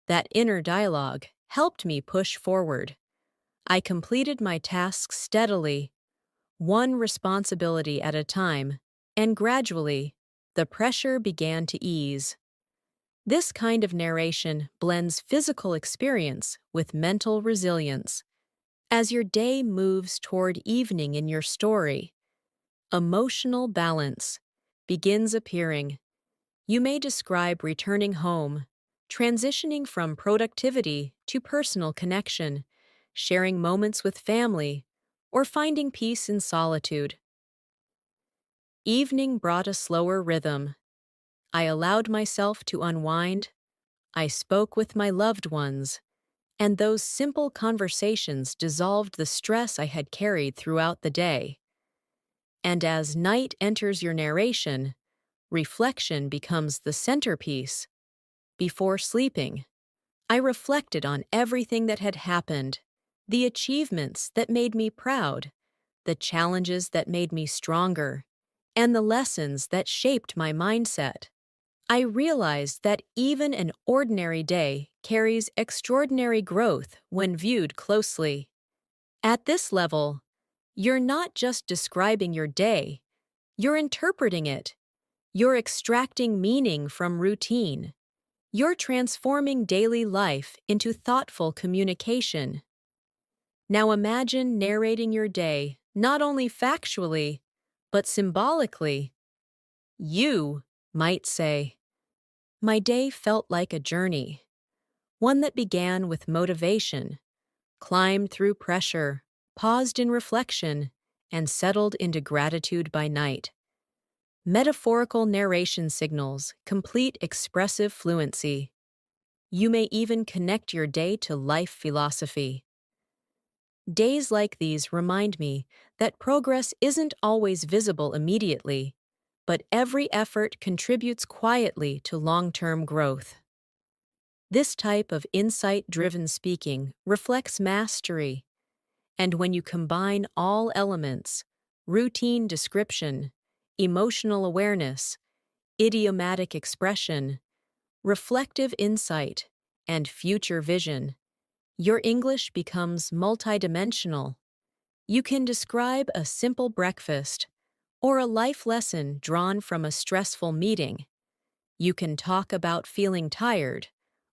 That inner dialogue helped me push forward. I completed my tasks steadily, one responsibility at a time, and gradually, the pressure began to ease. This kind of narration blends physical experience with mental resilience. As your day moves toward evening in your story, emotional balance begins appearing. You may describe returning home, transitioning from productivity to personal connection, sharing moments with family, or finding peace in solitude. Evening brought a slower rhythm. I allowed myself to unwind. I spoke with my loved ones, and those simple conversations dissolved the stress I had carried throughout the day. And as night enters your narration, reflection becomes the centerpiece. Before sleeping, I reflected on everything that had happened, the achievements that made me proud, the challenges that made me stronger, and the lessons that shaped my mindset. I realized that even an ordinary day carries extraordinary growth when viewed closely. At this level, you're not just describing your day, you're interpreting it. You're extracting meaning from routine. You're transforming daily life into thoughtful communication. Now imagine narrating your day not only factually, but symbolically. You might say, "My day felt like a journey, one that began with motivation, climbed through pressure, paused in reflection, and settled into gratitude by night." Metaphorical narration signals complete expressive fluency. You may even connect your day to life philosophy. Days like these remind me that progress isn't always visible immediately, but every effort contributes quietly to long-term growth. This type of insight-driven speaking reflects mastery, and when you combine all elements, routine description, emotional awareness, idiomatic expression, reflective insight, and future vision, your English becomes multidimensional. You can describe a simple breakfast or a life lesson drawn from a stressful meeting. You can talk about feeling tired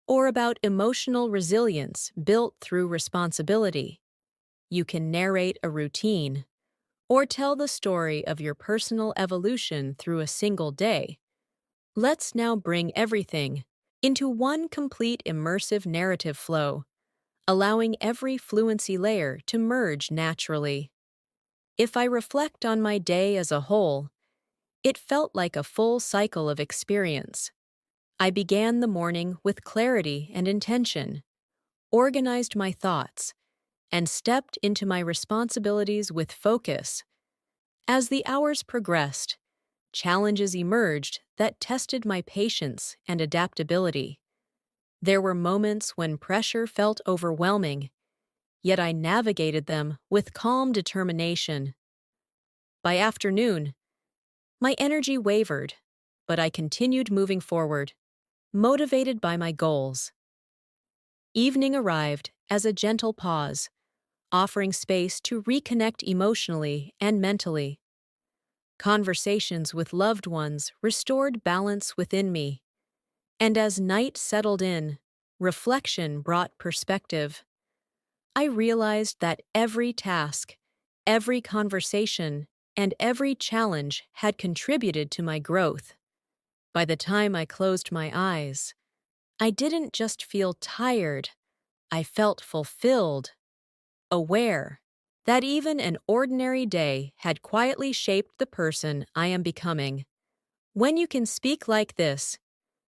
or about emotional resilience built through responsibility. You can narrate a routine or tell the story of your personal evolution through a single day. Let's now bring everything into one complete immersive narrative flow, allowing every fluency layer to merge naturally. If I reflect on my day as a whole, it felt like a full cycle of experience. I began the morning with clarity and intention, organized my thoughts, and stepped into my responsibilities with focus. As the hours progressed, challenges emerged that tested my patience and adaptability. There were moments when pressure felt overwhelming, yet I navigated them with calm determination. By afternoon, my energy wavered, but I continued moving forward, motivated by my goals. Evening arrived as a gentle pause, offering space to reconnect emotionally and mentally. Conversations with loved ones restored balance within me, and as night settled in, reflection brought perspective. I realized that every task, every conversation, and every challenge had contributed to my growth. By the time I closed my eyes, I didn't just feel tired, I felt fulfilled, aware that even an ordinary day had quietly shaped the person I am becoming. When you can speak like this,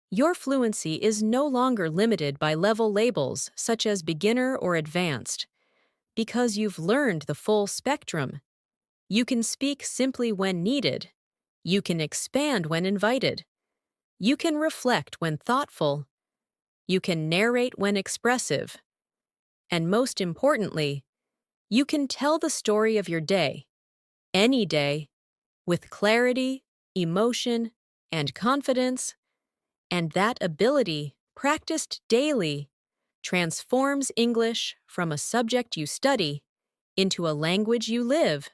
your fluency is no longer limited by level labels such as beginner or advanced, because you've learned the full spectrum. You can speak simply when needed. You can expand when invited. You can reflect when thoughtful. You can narrate when expressive. And most importantly, you can tell the story of your day, any day, with clarity, emotion, and confidence, and that ability, practiced daily, transforms English from a subject you study into a language you live.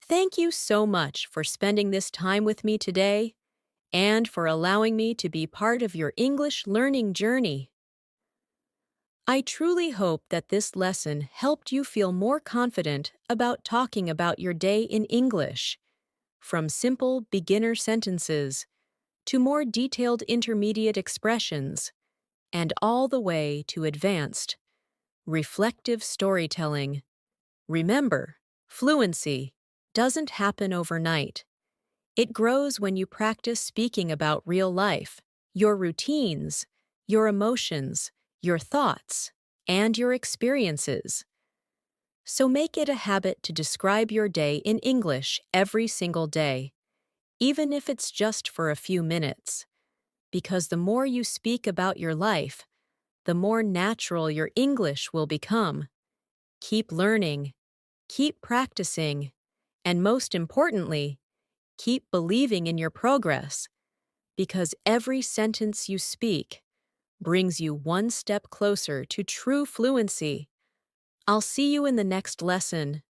Thank you so much for spending this time with me today and for allowing me to be part of your English learning journey. I truly hope that this lesson helped you feel more confident about talking about your day in English, from simple beginner sentences to more detailed intermediate expressions, and all the way to advanced, reflective storytelling. Remember, fluency doesn't happen overnight. It grows when you practice speaking about real life, your routines, your emotions, your thoughts, and your experiences. So make it a habit to describe your day in English every single day, even if it's just for a few minutes. Because the more you speak about your life, the more natural your English will become. Keep learning, keep practicing, and most importantly, keep believing in your progress, because every sentence you speak brings you one step closer to true fluency. I'll see you in the next lesson.